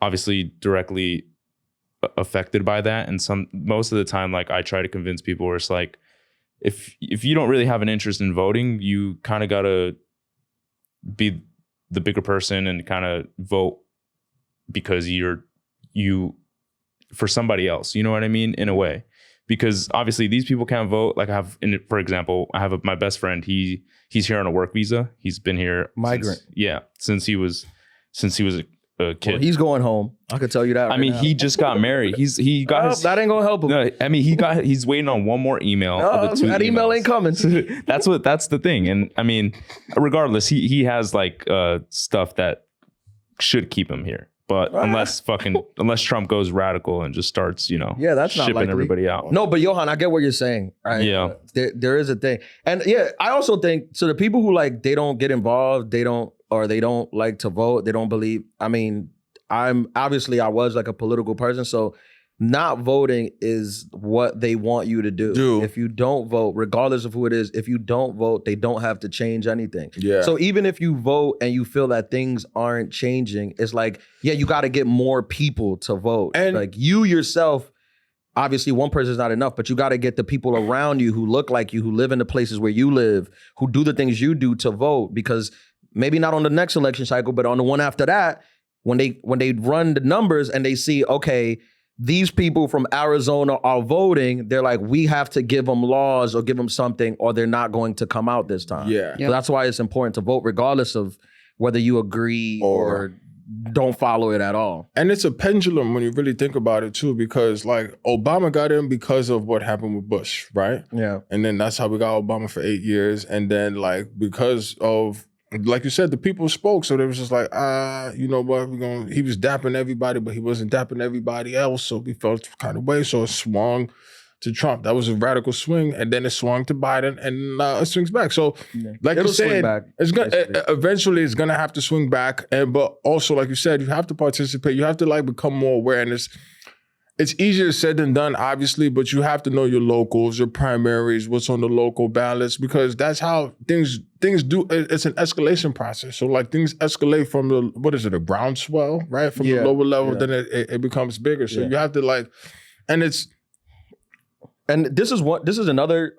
obviously directly affected by that. And most of the time, like, I try to convince people where it's like, if you don't really have an interest in voting, you kind of got to be the bigger person and kind of vote because you for somebody else, you know what I mean, in a way. Because obviously these people can't vote. Like, for example, I have my best friend. He's here on a work visa. He's been here migrant. Since he was a kid. Well, he's going home. I could tell you that. I mean, he just got married. He got that ain't gonna help him. No, I mean, he's waiting on one more email. That email ain't coming. That's the thing. And I mean, regardless, he has like stuff that should keep him here. But unless Trump goes radical and just starts, you know, that's not shipping likely. everybody out. No, but Johan, I get what you're saying. Right? Yeah. There is a thing. And yeah, I also think, so the people who like, they don't get involved, they don't like to vote, they don't believe. I mean, I was like a political person. So not voting is what they want you to do. If you don't vote, regardless of who it is, if you don't vote, they don't have to change anything. Yeah. So even if you vote and you feel that things aren't changing, it's like, yeah, you got to get more people to vote. And like, you yourself, obviously one person is not enough, but you got to get the people around you who look like you, who live in the places where you live, who do the things you do to vote. Because maybe not on the next election cycle, but on the one after that, when they run the numbers and they see, okay, these people from Arizona are voting, they're like, we have to give them laws or give them something, or they're not going to come out this time. Yeah. So that's why it's important to vote, regardless of whether you agree or don't follow it at all. And it's a pendulum when you really think about it too, because like Obama got in because of what happened with Bush, right? Yeah. And then that's how we got Obama for 8 years. And then like, because of, like you said, the people spoke. So they was just like, you know what, he was dapping everybody, but he wasn't dapping everybody else. So we felt kind of way. So it swung to Trump. That was a radical swing. And then it swung to Biden, and it swings back. So like you said, it's gonna eventually it's gonna have to swing back. But also, like you said, you have to participate. You have to like become more aware. And it's easier said than done, obviously, but you have to know your locals, your primaries, what's on the local ballots, because that's how things do. It's an escalation process. So like things escalate from a groundswell, right? From the lower level, then it becomes bigger. So you have to like, and this is another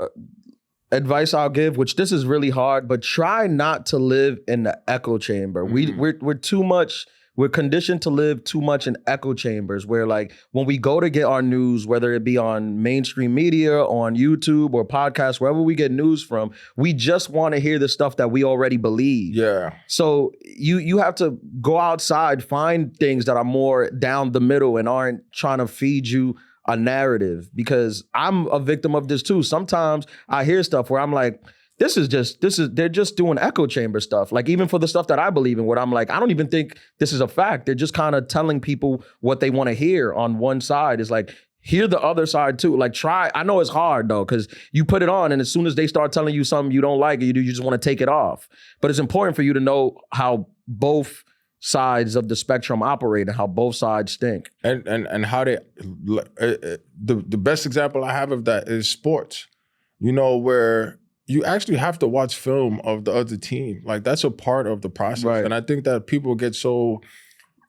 advice I'll give, which this is really hard, but try not to live in the echo chamber. We're too much. We're conditioned to live too much in echo chambers where like when we go to get our news, whether it be on mainstream media, on YouTube or podcasts, wherever we get news from, we just want to hear the stuff that we already believe. Yeah. So you have to go outside, find things that are more down the middle and aren't trying to feed you a narrative, because I'm a victim of this too. Sometimes I hear stuff where I'm like, they're just doing echo chamber stuff. Like even for the stuff that I believe in, where I'm like, I don't even think this is a fact. They're just kind of telling people what they want to hear on one side. It's like, hear the other side too. Like I know it's hard though, because you put it on and as soon as they start telling you something you don't like, you just want to take it off. But it's important for you to know how both sides of the spectrum operate and how both sides think. And how they, the best example I have of that is sports, you know, where you actually have to watch film of the other team. Like that's a part of the process. Right. And I think that people get so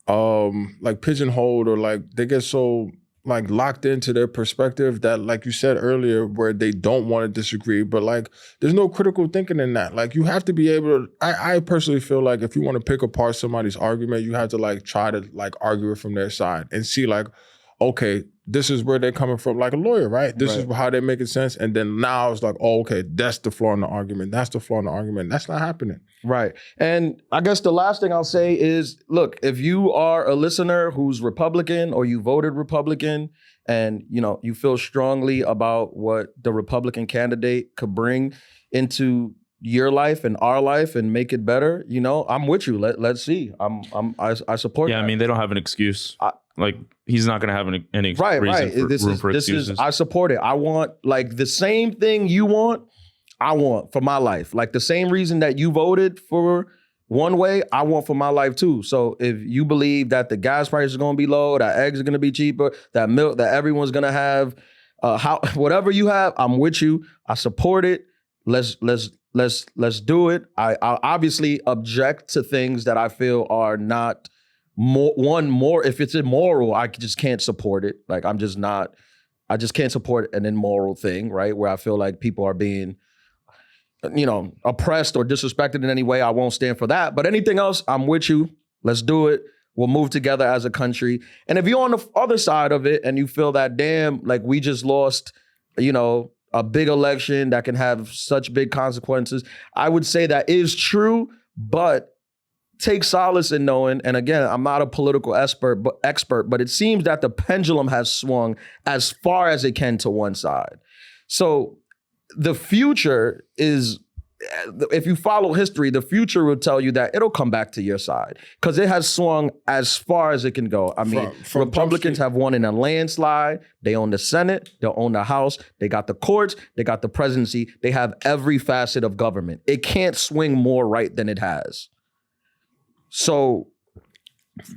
like pigeonholed, or like they get so like locked into their perspective that, like you said earlier, where they don't want to disagree, but like there's no critical thinking in that. Like you have to be able to, I personally feel like if you want to pick apart somebody's argument, you have to like try to like argue it from their side and see like, okay, this is where they're coming from, like a lawyer, right? This is how they're making sense. And then now it's like, oh, okay, that's the flaw in the argument. That's the flaw in the argument. That's not happening. Right. And I guess the last thing I'll say is, look, if you are a listener who's Republican or you voted Republican and, you know, you feel strongly about what the Republican candidate could bring into your life and our life and make it better, you know, I'm with you. Let's see. I support that. I mean, they don't have an excuse. Like he's not going to have any room for excuses. I support it. I want like the same thing you want. I want for my life. Like the same reason that you voted for one way, I want for my life too. So if you believe that the gas price is going to be low, that eggs are going to be cheaper, that milk, that everyone's going to have, whatever you have, I'm with you. I support it. Let's do it. I obviously object to things that I feel are not more. If it's immoral, I just can't support it. Like I just can't support an immoral thing, right? Where I feel like people are being, oppressed or disrespected in any way. I won't stand for that. But anything else, I'm with you. Let's do it. We'll move together as a country. And if you're on the other side of it and you feel that, damn, like we just lost, a big election that can have such big consequences, I would say that is true, but take solace in knowing, and again, I'm not a political expert, but it seems that the pendulum has swung as far as it can to one side. So the future is, if you follow history, the future will tell you that it'll come back to your side because it has swung as far as it can go. I mean, Republicans have won in a landslide. They own the Senate, they own the House, they got the courts, they got the presidency. They have every facet of government. It can't swing more right than it has. So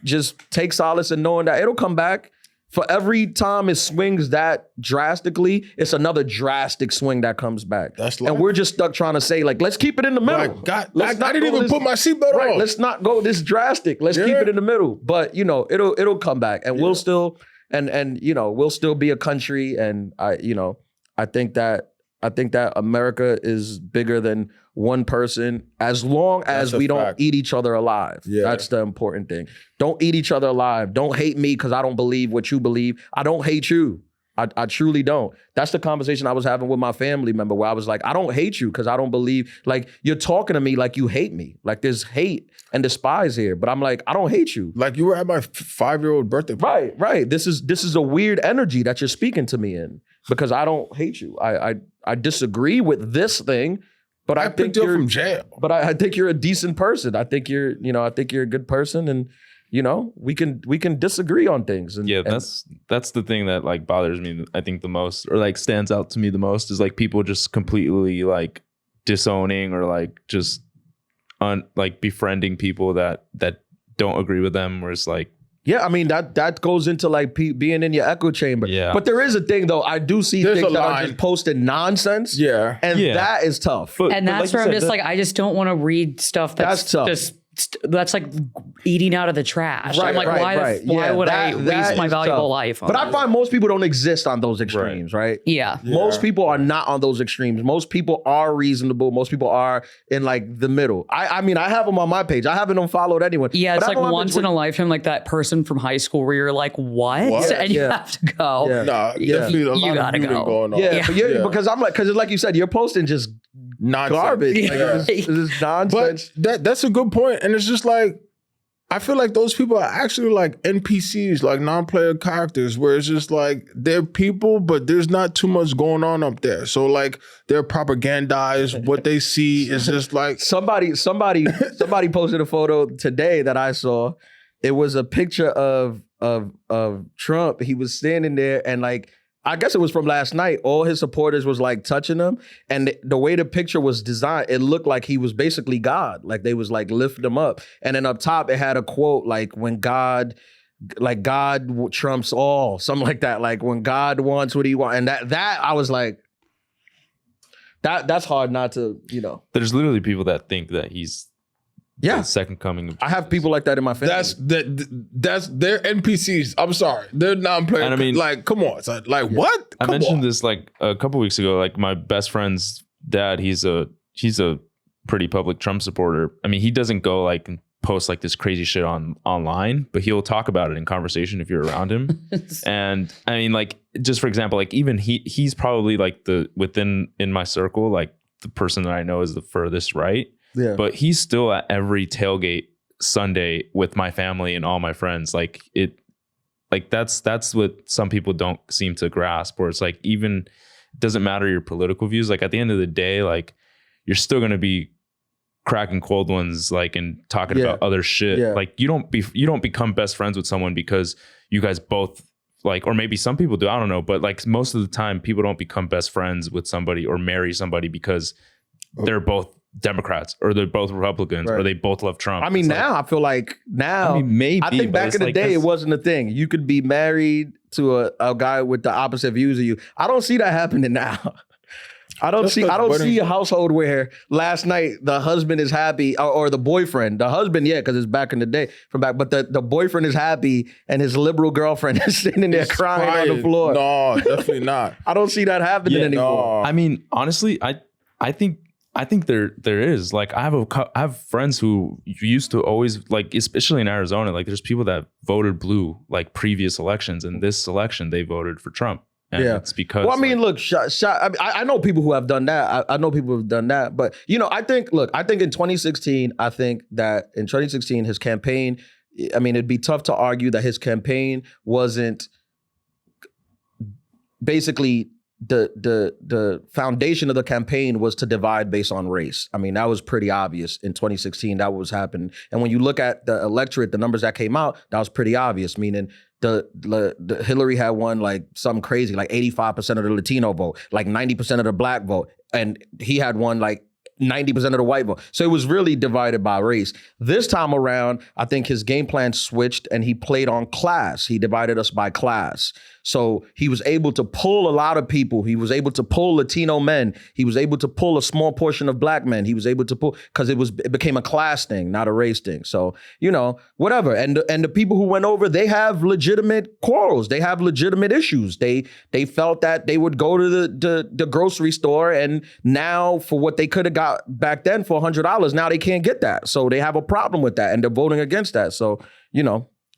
just take solace in knowing that it'll come back. For every time it swings that drastically, it's another drastic swing that comes back. And we're just stuck trying to say, like, let's keep it in the middle. I didn't even put my seatbelt on. Let's not go this drastic. Let's keep it in the middle. But it'll come back, and we'll still we'll still be a country. And I think that America is bigger than one person, as long as we don't eat each other alive. Yeah. That's the important thing. Don't eat each other alive. Don't hate me because I don't believe what you believe. I don't hate you. I truly don't. That's the conversation I was having with my family member where I was like, I don't hate you because I don't believe, like, you're talking to me like you hate me. Like there's hate and despise here. But I'm like, I don't hate you. Like you were at my 5-year-old birthday party. Right. This is a weird energy that you're speaking to me in because I don't hate you. I disagree with this thing, but I think you're from jail. But I think you're a decent person. I think you're a good person, and we can disagree on things. And that's the thing that like bothers me, I think, the most, or like stands out to me the most, is like people just completely like disowning or like just like befriending people that don't agree with them, where it's like, yeah, I mean, that goes into like being in your echo chamber. Yeah. But there is a thing, though. I do see things that are just posting nonsense. Yeah. And that is tough. And that's where I'm just like, I just don't want to read stuff that's tough. That's like eating out of the trash. Right, I'm like, why would I waste my valuable life on But I find most people don't exist on those extremes, right? Yeah. Most people are not on those extremes. Most people are reasonable. Most people are in like the middle. I mean, I have them on my page. I haven't unfollowed anyone. Yeah, it's like once in a lifetime, like that person from high school where you're like, what? And you have to go. Yeah. Nah, definitely a lot of muting going on. Yeah. Because because like you said, you're posting just nonsense. Garbage. Like, it's nonsense. But that's a good point. And it's just like, I feel like those people are actually like NPCs, like non-player characters, where it's just like they're people, but there's not too much going on up there. So like they're propagandized. What they see is just like somebody posted a photo today that I saw. It was a picture of Trump. He was standing there and like, I guess it was from last night. All his supporters was like touching him. And the way the picture was designed, it looked like he was basically God. Like they was like lifting him up. And then up top, it had a quote like, when God trumps all, something like that. Like when God wants what he wants. And that I was like, that's hard not to, There's literally people that think that he's the second coming of Jesus. I have people like that in my family. That's they're NPCs. I'm sorry, they're non-players. I mean, like, come on, so, like what? I mentioned this like a couple weeks ago. Like my best friend's dad, he's a pretty public Trump supporter. I mean, he doesn't go like and post like this crazy shit online, but he'll talk about it in conversation if you're around him. And I mean, like, just for example, like even he's probably like in my circle, like the person that I know is the furthest right. Yeah. But he's still at every tailgate Sunday with my family and all my friends. Like that's what some people don't seem to grasp, where it's like, even it doesn't matter your political views. Like at the end of the day, like you're still going to be cracking cold ones, like, and talking about other shit. Yeah. Like you don't become best friends with someone because you guys both like, or maybe some people do, I don't know, but like most of the time people don't become best friends with somebody or marry somebody because they're both Democrats or they're both Republicans or they both love Trump. I mean, now I feel like maybe. I think back in the day it wasn't a thing. You could be married to a guy with the opposite views of you. I don't see that happening now. I don't see a household where last night the husband is happy or the boyfriend, the husband, because it's back in the day but the boyfriend is happy and his liberal girlfriend is sitting there crying on the floor. No, definitely not. I don't see that happening anymore. No. I mean, honestly, I think there is. Like, I have friends who used to always, like, especially in Arizona, like there's people that voted blue like previous elections, and this election they voted for Trump. And it's because. Well, I mean, look, I know people who have done that. I know people who have done that. But, I think in 2016, his campaign, I mean, it'd be tough to argue that his campaign wasn't basically the foundation of the campaign was to divide based on race. I mean, that was pretty obvious in 2016. That was happening. And when you look at the electorate, the numbers that came out, that was pretty obvious, meaning the Hillary had won like something crazy, like 85% of the Latino vote, like 90% of the black vote. And he had won like 90% of the white vote. So it was really divided by race. This time around, I think his game plan switched and he played on class. He divided us by class. So he was able to pull a lot of people. He was able to pull Latino men. He was able to pull a small portion of black men. He was able to pull, because it became a class thing, not a race thing. So, whatever. And the people who went over, they have legitimate quarrels. They have legitimate issues. They felt that they would go to the grocery store, and now for what they could have got back then for $100, now they can't get that. So they have a problem with that, and they're voting against that. So,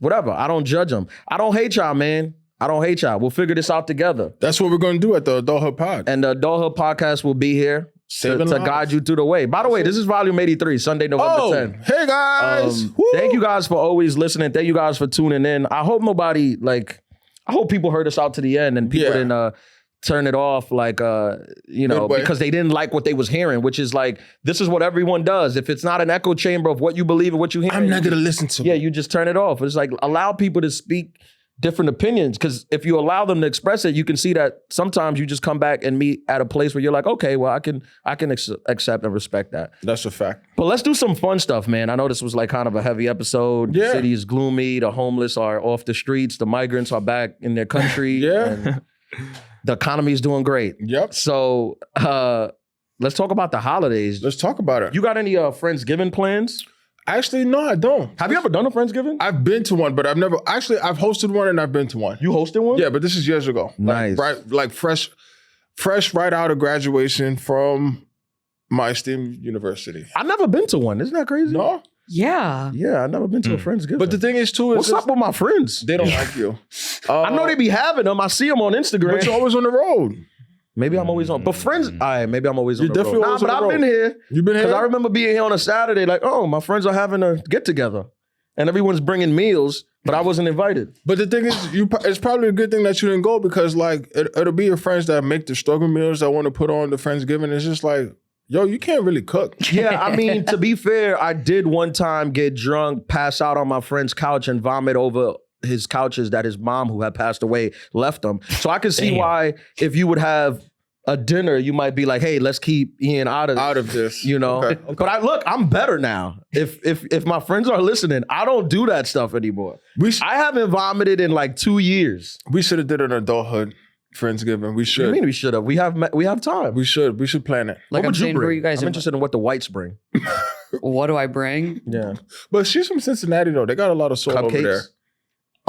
whatever. I don't judge them. I don't hate y'all, man. I don't hate y'all. We'll figure this out together. That's what we're going to do at the Adulthood Pod. And the Adulthood Podcast will be here to guide you through the way. By the way, this is volume 83, Sunday, November 10th. Hey, guys. Thank you guys for always listening. Thank you guys for tuning in. I hope I hope people heard us out to the end and people didn't turn it off because they didn't like what they was hearing, which is like, this is what everyone does. If it's not an echo chamber of what you believe and what you hear, I'm not going to listen to it. Yeah, you just turn it off. It's like, allow people to speak different opinions, because if you allow them to express it, you can see that sometimes you just come back and meet at a place where you're like, okay, well, I can accept and respect that. That's a fact. But let's do some fun stuff, man. I know this was like kind of a heavy episode. Yeah. The city is gloomy. The homeless are off the streets. The migrants are back in their country. And the economy is doing great. Yep. So let's talk about the holidays. Let's talk about it. You got any Friendsgiving plans? Actually, no, I don't. Have you ever done a Friendsgiving? I've been to one, but I've hosted one and I've been to one. You hosted one? Yeah, but this is years ago. Nice. Like fresh right out of graduation from my esteemed university. I've never been to one. Isn't that crazy? No? Yeah. Yeah, I've never been to a Friendsgiving. But the thing is, too, what's up with my friends? They don't like you. I know they be having them. I see them on Instagram. But you're always on the road. Maybe I'm always on. But friends, maybe I'm always on You're the definitely road. always on the I've road. been here. You've been here? Because I remember being here on a Saturday, like, oh, my friends are having a get-together. And everyone's bringing meals, but I wasn't invited. But the thing is, it's probably a good thing that you didn't go, because like it'll be your friends that make the struggle meals that want to put on the Friendsgiving. It's just like, yo, you can't really cook. Yeah, I mean, to be fair, I did one time get drunk, pass out on my friend's couch, and vomit over his couches that his mom, who had passed away, left him. So I can see why, if you would have a dinner, you might be like, hey, let's keep Ian out of this. Okay. But I'm better now. If my friends are listening, I don't do that stuff anymore. I haven't vomited in like 2 years. We should have did an Adulthood Friendsgiving. We should. What do you mean we should have? We have time. We should plan it. Like, what I'm would you saying, bring? where you guys I'm interested in what the whites bring. What do I bring? Yeah. But she's from Cincinnati though. They got a lot of soul over there.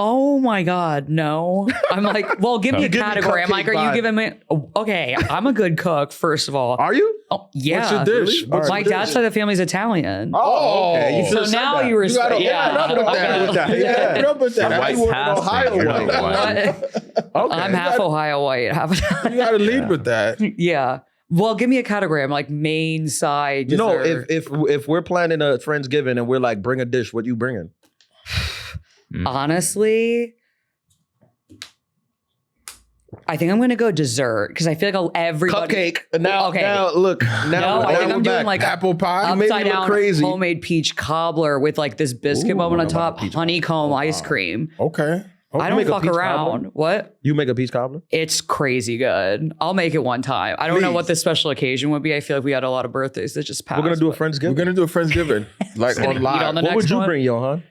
Oh my God, no. I'm like, well, give me a category. I'm like, are you giving me, okay, I'm a good cook, first of all. Are you? Oh, yeah. What's your dish? Really? My dad's side of the family's Italian. Oh, okay. So now you respect. Yeah. White I'm half Ohio white. You got to lead with that. Yeah. Well, give me a category. I'm like, main, side, dessert. If we're planning a Friendsgiving and we're like, bring a dish, what you bringing? Honestly, I think I'm going to go dessert, because I feel like everybody... Cupcake. Now, look. Now I think I'm doing like apple pie. Upside down homemade peach cobbler with like this biscuit moment on top, honeycomb ice cream. Okay. I don't fuck around. What? You make a peach cobbler? It's crazy good. I'll make it one time. I don't know what the special occasion would be. I feel like we had a lot of birthdays that just passed. We're gonna do a Friendsgiving. We're gonna do a Friendsgiving, like on live. What would you bring, Johan?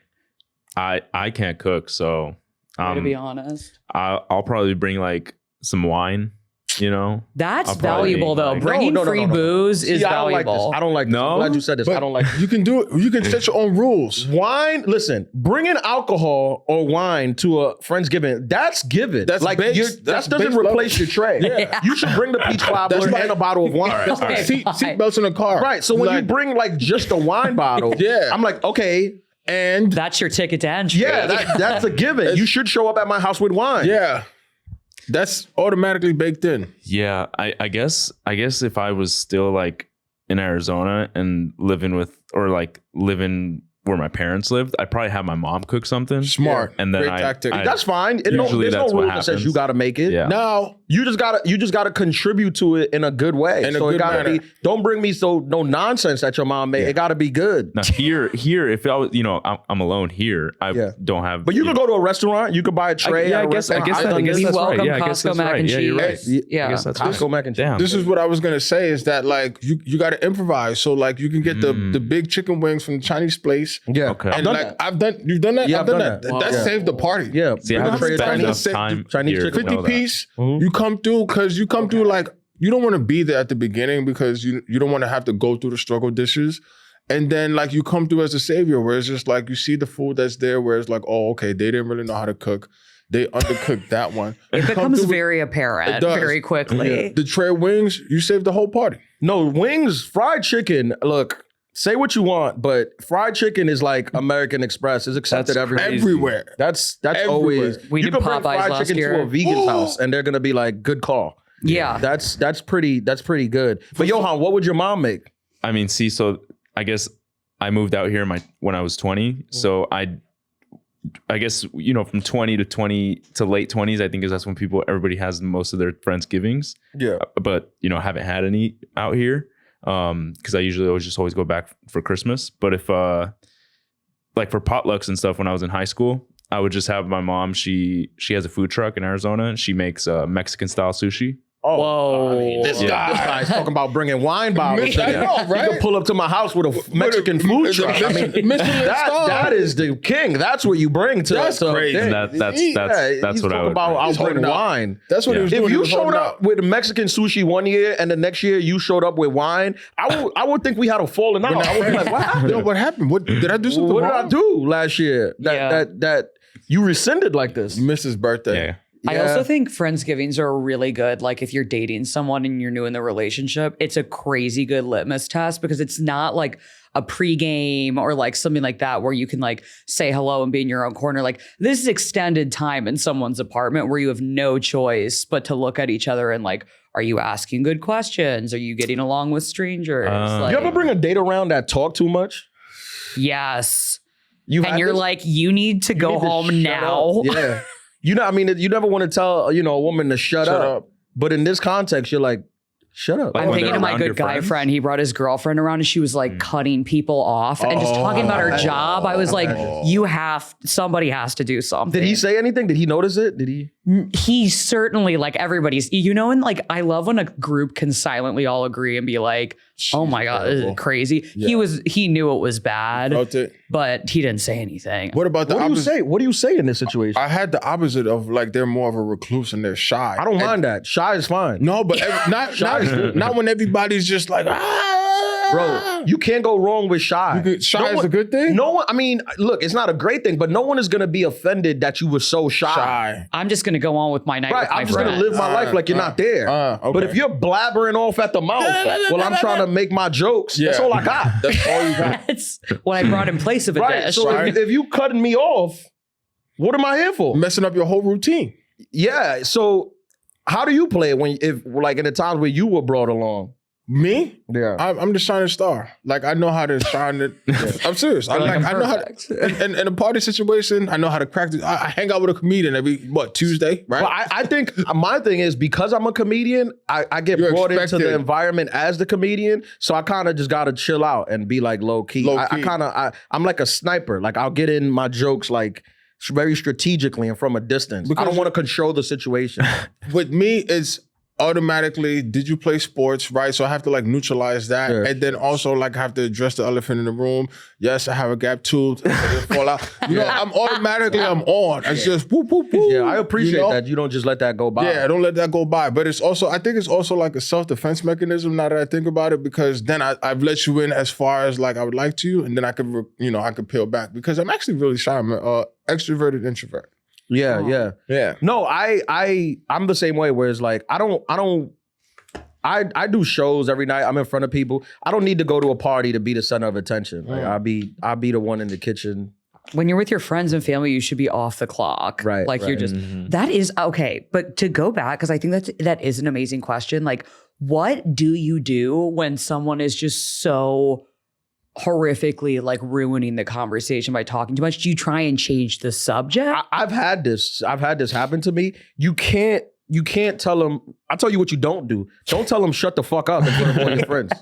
I can't cook, so to be honest, I'll probably bring like some wine. You know, that's valuable though. Bringing free booze is valuable. I don't like this. No? I'm glad you said this. I don't like this. You can do it. You can set your own rules. Wine, listen, bringing alcohol or wine to a Friendsgiving, that's given. That's like based, that doesn't replace your tray. Yeah. You should bring the peach cobbler and a bottle of wine. That's like seat belts in a car. Right. So when you bring like just a wine bottle, I'm like, okay. And that's your ticket to entry. Yeah, that's a given. You should show up at my house with wine. Yeah. That's automatically baked in. Yeah, I guess if I was still like in Arizona and living where my parents lived, I'd probably have my mom cook something. Smart. And then Great tactic. That's fine. There's no rule that says you gotta make it. Yeah. Now you just gotta contribute to it in a good way. So it gotta be. Don't bring me no nonsense that your mom made. It gotta be good. Now here, if I was, I'm alone here. I don't have. But you could go to a restaurant. You could buy a tray. I guess that's welcome right. Yeah, Costco mac and cheese. Yeah, I guess that's Costco mac and cheese. This is what I was gonna say is that like you gotta improvise. So like you can get the big chicken wings from the Chinese place. Yeah. Okay. And you've done that? Yeah, I've done that. Wow. That saved the party. Yeah. See, I haven't spent enough time Chinese here to chicken. know 50 piece. You come through like you don't want to be there at the beginning because you don't want to have to go through the struggle dishes. And then like you come through as a savior where it's just like you see the food that's there where it's like, oh, okay, they didn't really know how to cook. They undercooked that one. It becomes very apparent very quickly. Yeah. The tray of wings, you saved the whole party. No, wings, fried chicken, look, say what you want, but fried chicken is like American Express. It's accepted Everywhere. That's Everywhere. always. We you did can bring Popeyes fried last chicken year. to a vegan's house, and they're gonna be like, "Good call." Yeah, that's pretty good. But Johan, what would your mom make? I mean, see, so I guess I moved out here when I was 20. So I guess from 20 to late 20s, I think that's when everybody has most of their Friendsgivings. Yeah, but haven't had any out here. Because I usually always go back for Christmas. But if like for potlucks and stuff when I was in high school, I would just have my mom. She has a food truck in Arizona and she makes Mexican style sushi. Oh, whoa! This guy's talking about bringing wine bottles. I know, right? You can pull up to my house with a Mexican food truck. I mean, that is the king. That's what you bring to. That's crazy. That's what I would. I'll bring wine. That's what he was doing. If you showed up with Mexican sushi one year and the next year you showed up with wine, I would think we had a falling out. I would be like, what happened? Yo, what happened? What did I do something What wrong? did I do last year? That you rescinded like this? You missed his birthday. Yeah. I also think Friendsgivings are really good. Like if you're dating someone and you're new in the relationship, it's a crazy good litmus test because it's not like a pregame or like something like that where you can like say hello and be in your own corner. Like this is extended time in someone's apartment where you have no choice but to look at each other and like, are you asking good questions? Are you getting along with strangers? You ever bring a date around that talk too much? Yes. You're like, you need to go home now. Yeah. You never want to tell, a woman to shut up. But in this context, you're like, shut up. I'm thinking of my good guy friend. He brought his girlfriend around and she was like cutting people off and just talking about her job. I was like, somebody has to do something. Did he say anything? Did he notice it? Did he? He certainly, like everybody's, and like, I love when a group can silently all agree and be like, oh my God, this is crazy. Yeah. He knew it was bad, but he didn't say anything. What about the opposite? What do you say in this situation? I had the opposite of like, they're more of a recluse and they're shy. I don't mind that. Shy is fine. No, but not when everybody's just like, Bro, you can't go wrong with shy. Shy is a good thing? No one, look, it's not a great thing, but no one is going to be offended that you were so shy. I'm just going to go on with my night with my I'm just going to live my life like you're not there. Okay. But if you're blabbering off at the mouth while I'm trying to make my jokes, that's all I got. That's all you got. That's what I brought in place of a dish. So if you cutting me off, what am I here for? Messing up your whole routine. Yeah, so how do you play it if in the times where you were brought along? Me? Yeah. I'm the shining star. Like, I know how to shine it. I'm serious. I know how to, in a party situation, I know how to crack it. I hang out with a comedian every, Tuesday, right? Well, I think my thing is because I'm a comedian, I get brought into the environment as the comedian. So I kind of just got to chill out and be like low key. I'm like a sniper. Like I'll get in my jokes like very strategically and from a distance. Because I don't want to control the situation. With me, it's automatically, did you play sports, right? So I have to like neutralize that. Yeah. And then also like I have to address the elephant in the room. Yes, I have a gap tooth. Fall out. You know, I'm on. It's just whoop, whoop, whoop. Yeah, I appreciate that. You don't just let that go by. Yeah, I don't let that go by. But it's also, I think it's also like a self-defense mechanism now that I think about it, because then I've let you in as far as like I would like to, and then I could, I could peel back because I'm actually really shy. I'm an extroverted introvert. Yeah. No, I'm the same way. Where it's like I do shows every night. I'm in front of people. I don't need to go to a party to be the center of attention. Like I'll be the one in the kitchen. When you're with your friends and family, you should be off the clock. Right. Like you're just that is okay. But to go back, because I think that is an amazing question. Like, what do you do when someone is just so horrifically like ruining the conversation by talking too much? Do you try and change the subject? I've had this happen to me. You can't tell them. I'll tell you what you don't do. Don't tell them shut the fuck up in front of all your friends.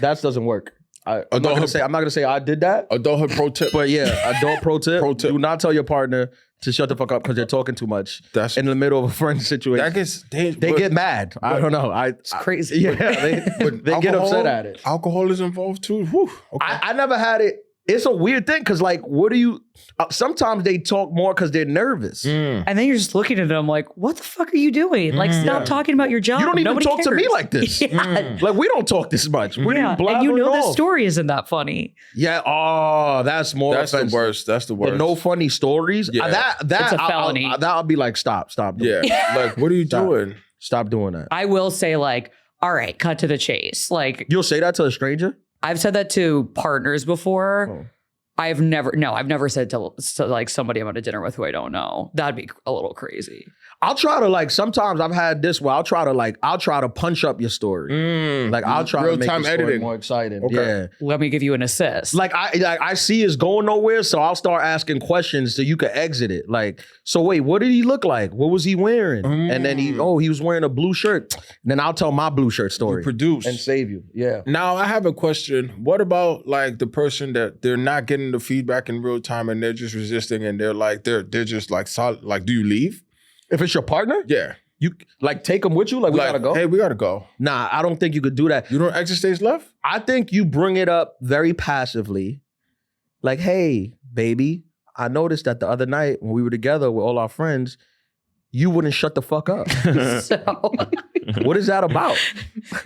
That doesn't work. I'm not gonna say I did that. Adulthood pro tip. But yeah, adult pro tip. Do not tell your partner to shut the fuck up because they're talking too much. That's in the middle of a friend situation. That gets dangerous. They get mad. I don't know. It's crazy. Yeah, they get upset at it. Alcohol is involved too. Whew. Okay. I never had it. It's a weird thing because like, what do you? Sometimes they talk more because they're nervous, and then you're just looking at them like, "What the fuck are you doing? Like, stop talking about your job. You don't even Nobody talk cares. to me like this. Like we don't talk this much. We're and you know the story isn't that funny. Yeah. Oh, that's more. That's offensive. the worst. That's the worst. The no funny stories. Yeah. That it's a felony. I'll be like, stop. Doing yeah. Like, what are you doing? Stop doing that. I will say like, all right, cut to the chase. Like, you'll say that to a stranger? I've said that to partners before. Oh. I've never said to like somebody I'm at a dinner with who I don't know. That'd be a little crazy. I'll try to like, sometimes I've had this where I'll try to punch up your story. Like I'll try to make the story more exciting. Okay. Yeah. Let me give you an assist. Like I see it's going nowhere, so I'll start asking questions so you can exit it. Like, so wait, what did he look like? What was he wearing? And then he was wearing a blue shirt. And then I'll tell my blue shirt story. You produce. And save you. Yeah. Now I have a question. What about like the person that they're not getting the feedback in real time and they're just resisting and they're just like solid. Like, do you leave? If it's your partner? Yeah. You like take them with you? Like we gotta go? Hey, we gotta go. Nah, I don't think you could do that. You don't exit stage left? I think you bring it up very passively. Like, hey, baby, I noticed that the other night when we were together with all our friends, you wouldn't shut the fuck up. So what is that about?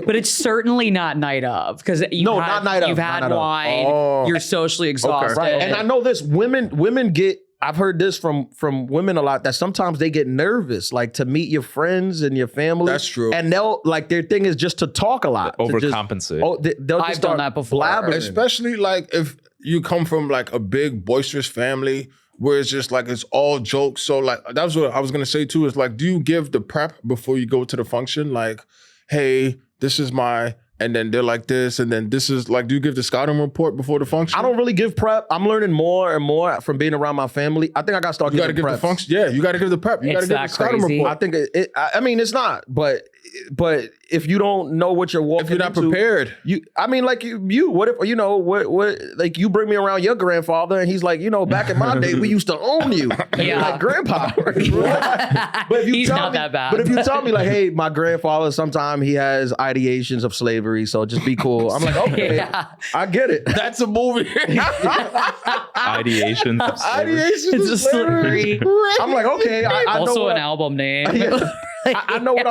But it's certainly not night of, because not night of. You've had wine, you're socially exhausted. Okay. Right. And I know this, women get, I've heard this from women a lot, that sometimes they get nervous, like to meet your friends and your family. That's true. And they'll, like, their thing is just to talk a lot. Overcompensate. They'll I've done that before. Blabbering. Especially like if you come from like a big boisterous family where it's just like, it's all jokes. So like, that's what I was going to say too, is like, do you give the prep before you go to the function? Like, hey, this is my... And then they're like this, and then this is like, do you give the scouting report before the function? I don't really give prep. I'm learning more and more from being around my family. I think I got to start giving the function. Yeah, you got to give the prep. You got to give the scouting report. I think I mean, it's not, but if you don't know what you're walking into, if you're not prepared, what if, what like you bring me around your grandfather and he's like, back in my day, we used to own you. Yeah. Like grandpa. But if you he's not that bad. But if you tell me like, hey, my grandfather, sometimes he has ideations of slavery, so just be cool. I'm like, okay, I get it. That's a movie. Ideations of slavery. It's a slavery. I'm like, okay. I also know an album name. I know what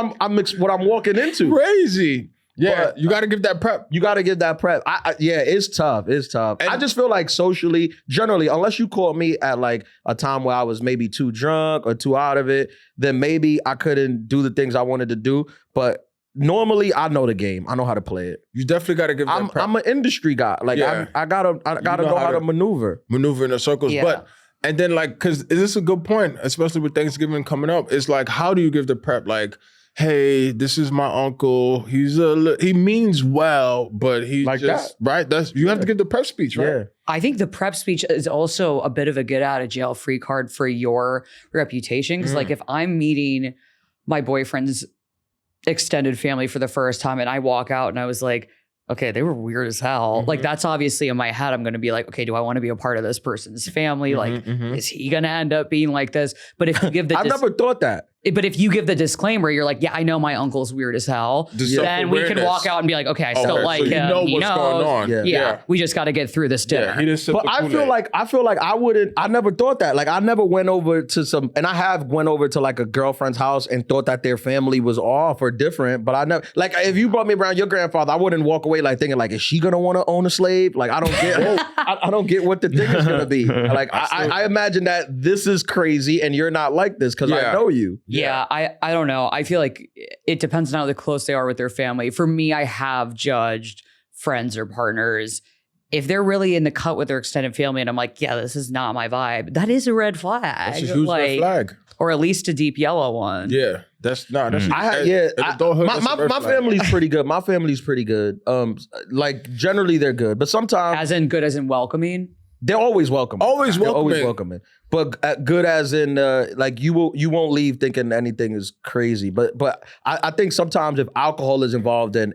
I'm walking into. Crazy. Yeah, but you got to give that prep. You got to give that prep. It's tough. It's tough. And I just feel like socially, generally, unless you caught me at like a time where I was maybe too drunk or too out of it, then maybe I couldn't do the things I wanted to do. But normally, I know the game. I know how to play it. You definitely got to give that prep. I'm an industry guy. Like I gotta know how to maneuver in the circles. Yeah. But and then like, because this is a good point, especially with Thanksgiving coming up. It's like, how do you give the prep? Like, hey, this is my uncle. He means well, but he like just that. Right. You have to give the prep speech, right? Yeah. I think the prep speech is also a bit of a get out of jail free card for your reputation. Because like if I'm meeting my boyfriend's extended family for the first time and I walk out and I was like, okay, they were weird as hell. Like that's obviously in my head. I'm going to be like, okay, do I want to be a part of this person's family? Like, is he going to end up being like this? But if you give the, I've never thought that. But if you give the disclaimer, you're like, yeah, I know my uncle's weird as hell. Then we can walk out and be like, okay, I still like him. You know what's going on. Yeah. We just got to get through this dinner. But I feel like I never thought that. Like I never went over to and I have went over to like a girlfriend's house and thought that their family was off or different. But I never, like if you brought me around your grandfather, I wouldn't walk away like thinking like, is she gonna want to own a slave? Like I don't get, I don't get what the thing is gonna be. Like I imagine that this is crazy and you're not like this because I know you. Yeah, I don't know. I feel like it depends on how close they are with their family. For me, I have judged friends or partners. If they're really in the cut with their extended family and I'm like, yeah, this is not my vibe, that is a red flag. That's a huge red flag. Or at least a deep yellow one. Yeah, that's not. That's my family's pretty good. My family's pretty good. Like generally they're good, but sometimes as in good as in welcoming. They're always welcome. Always welcoming. Always welcoming. But good as in like you won't leave thinking anything is crazy. But I think sometimes if alcohol is involved, then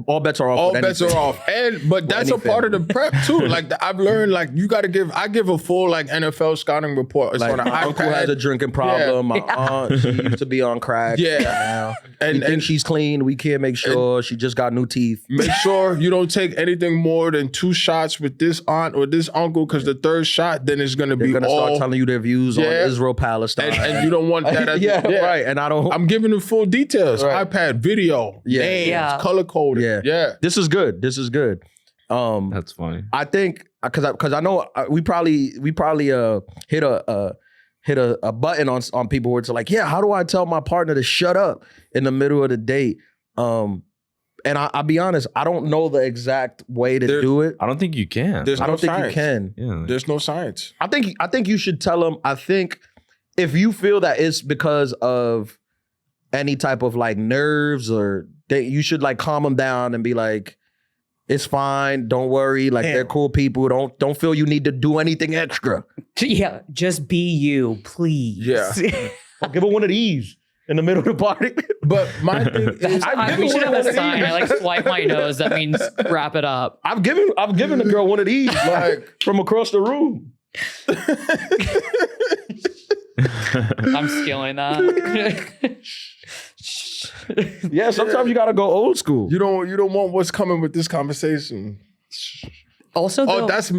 all bets are off. All bets are off. But that's a part of the prep too. Like I've learned, like you got to I give a full like NFL scouting report. It's like on an my uncle has a drinking problem. My aunt, she used to be on crack. Yeah. And think she's clean. We can't make sure she just got new teeth. Make sure you don't take anything more than 2 shots with this aunt or this uncle, because the 3rd shot, then it's gonna be gonna start telling you their views on Israel, Palestine. And you don't want that. Right. And I'm giving them full details. Right. iPad, video, names, color coded. Yeah. This is good. That's funny. I think because I know we probably hit a button on people where it's like, yeah, how do I tell my partner to shut up in the middle of the date? And I'll be honest, I don't know the exact way to do it. I don't think you can. I don't think you can. Yeah. There's no science. I think you should tell them. I think if you feel that it's because of any type of like nerves or you should like calm them down and be like, it's fine. Don't worry. Like they're cool people. Don't feel you need to do anything extra. Yeah, just be you, please. Yeah. I'll give her one of these in the middle of the party. But my thing is, we should have a sign. I like swipe my nose. That means wrap it up. I've given the girl one of these like from across the room. I'm stealing that. Yeah, sometimes you gotta go old school. You don't want what's coming with this conversation. Also, that's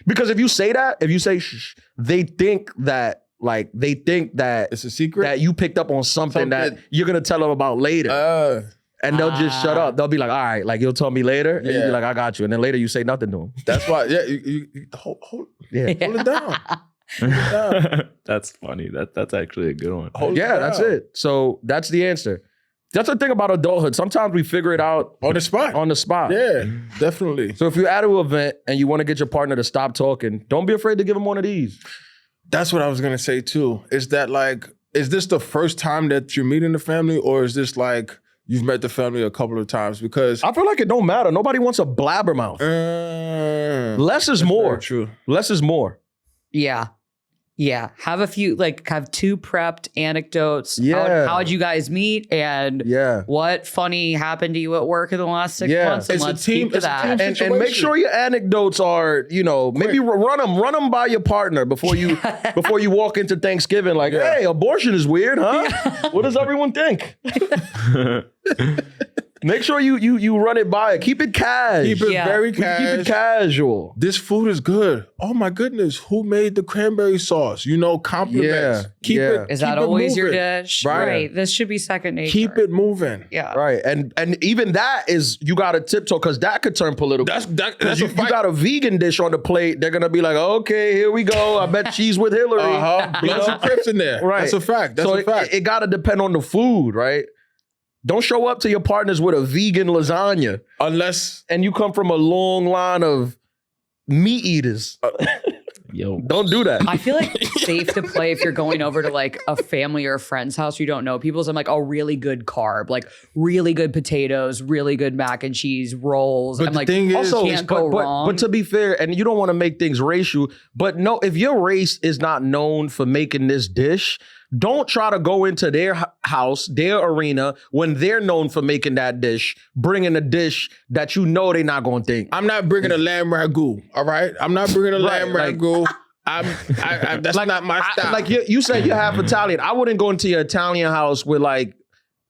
because if you say shh, they think that it's a secret, that you picked up on something that you're gonna tell them about later. And they'll just shut up. They'll be like, all right, like you'll tell me later. And you'll be like, I got you. And then later you say nothing to them. That's why, you hold it down. That's funny. That's actually a good one. That's it. So that's the answer. That's the thing about adulthood. Sometimes we figure it out on the spot. Yeah, definitely. So if you're at an event and you want to get your partner to stop talking, don't be afraid to give them one of these. That's what I was gonna say too. Is that like, is this the first time that you're meeting the family, or is this like you've met the family a couple of times? Because I feel like it don't matter. Nobody wants a blabbermouth. Less is more. True. Less is more. Yeah. Have 2 prepped anecdotes. Yeah. How'd you guys meet? And what funny happened to you at work in the last 6 months? And let's keep to that. And make sure your anecdotes are, maybe run them by your partner before you walk into Thanksgiving. Like, hey, abortion is weird, huh? What does everyone think? Make sure you run it by it. Keep it cash. Keep it very cash. Keep it casual. This food is good. Oh my goodness, who made the cranberry sauce? Compliments. Keep it. Is that always your dish? Right. This should be second nature. Keep it moving. Yeah. Right. And even that is, you got to tiptoe because that could turn political. That's you got a vegan dish on the plate. They're gonna be like, okay, here we go. I bet she's with Hillary. Bloods and Crips in there. Right. That's a fact. That's a fact. It got to depend on the food, right? Don't show up to your partners with a vegan lasagna and you come from a long line of meat eaters. Don't do that. I feel like it's safe to play if you're going over to like a family or a friend's house you don't know people. So I'm like, really good carb, like really good potatoes, really good mac and cheese, rolls. But I'm the like, thing is, can't go wrong. But to be fair, and you don't want to make things racial, but no, if your race is not known for making this dish, Don't try to go into their house, their arena, when they're known for making that dish, bringing a dish that you know they're not going to think. I'm not bringing a lamb ragu, all right? I'm not bringing a lamb ragu. That's like, not my style. Like you said you're half Italian. I wouldn't go into your Italian house with like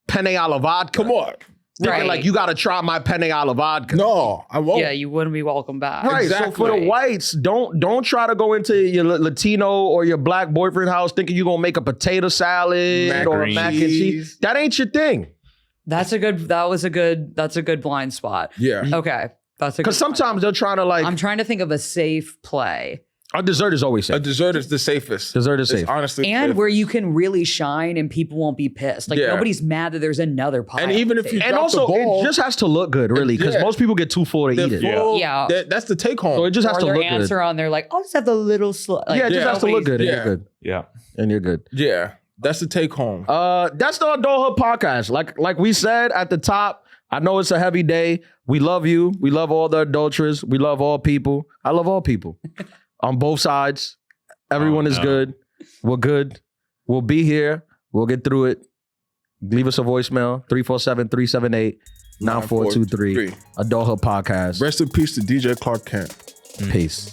penne alla vodka. Come on. Thinking like you got to try my penne alla vodka. No, I won't. Yeah, you wouldn't be welcome back. Right. Exactly. So for the whites, don't try to go into your Latino or your black boyfriend house thinking you're gonna make a potato salad or a mac and cheese. That ain't your thing. That's a good blind spot. Yeah. Okay. That's a good Because sometimes they're trying to like I'm trying to think of a safe play. a dessert is always safe. A dessert is the safest. Dessert is It's safe. honestly And safe. where you can really shine and people won't be pissed. Like nobody's mad that there's another pie. And even if you And drop also, the ball, it just has to look good, really, because most people get too full to eat it. Yeah. That's the take home. So it just has or to their look ants good. are on there like, I'll just have the little Yeah, it just has to look good, and Yeah. you're good. Yeah. And you're good. Yeah, that's the take home. That's the Adulthood podcast. Like we said at the top, I know it's a heavy day. We love you. We love all the adulterers. We love all people. I love all people on both sides. Everyone is good. We're good. We'll be here. We'll get through it. Leave us a voicemail, 347-378-9423. Adulthood podcast. Rest in peace to DJ Clark Kent. Peace.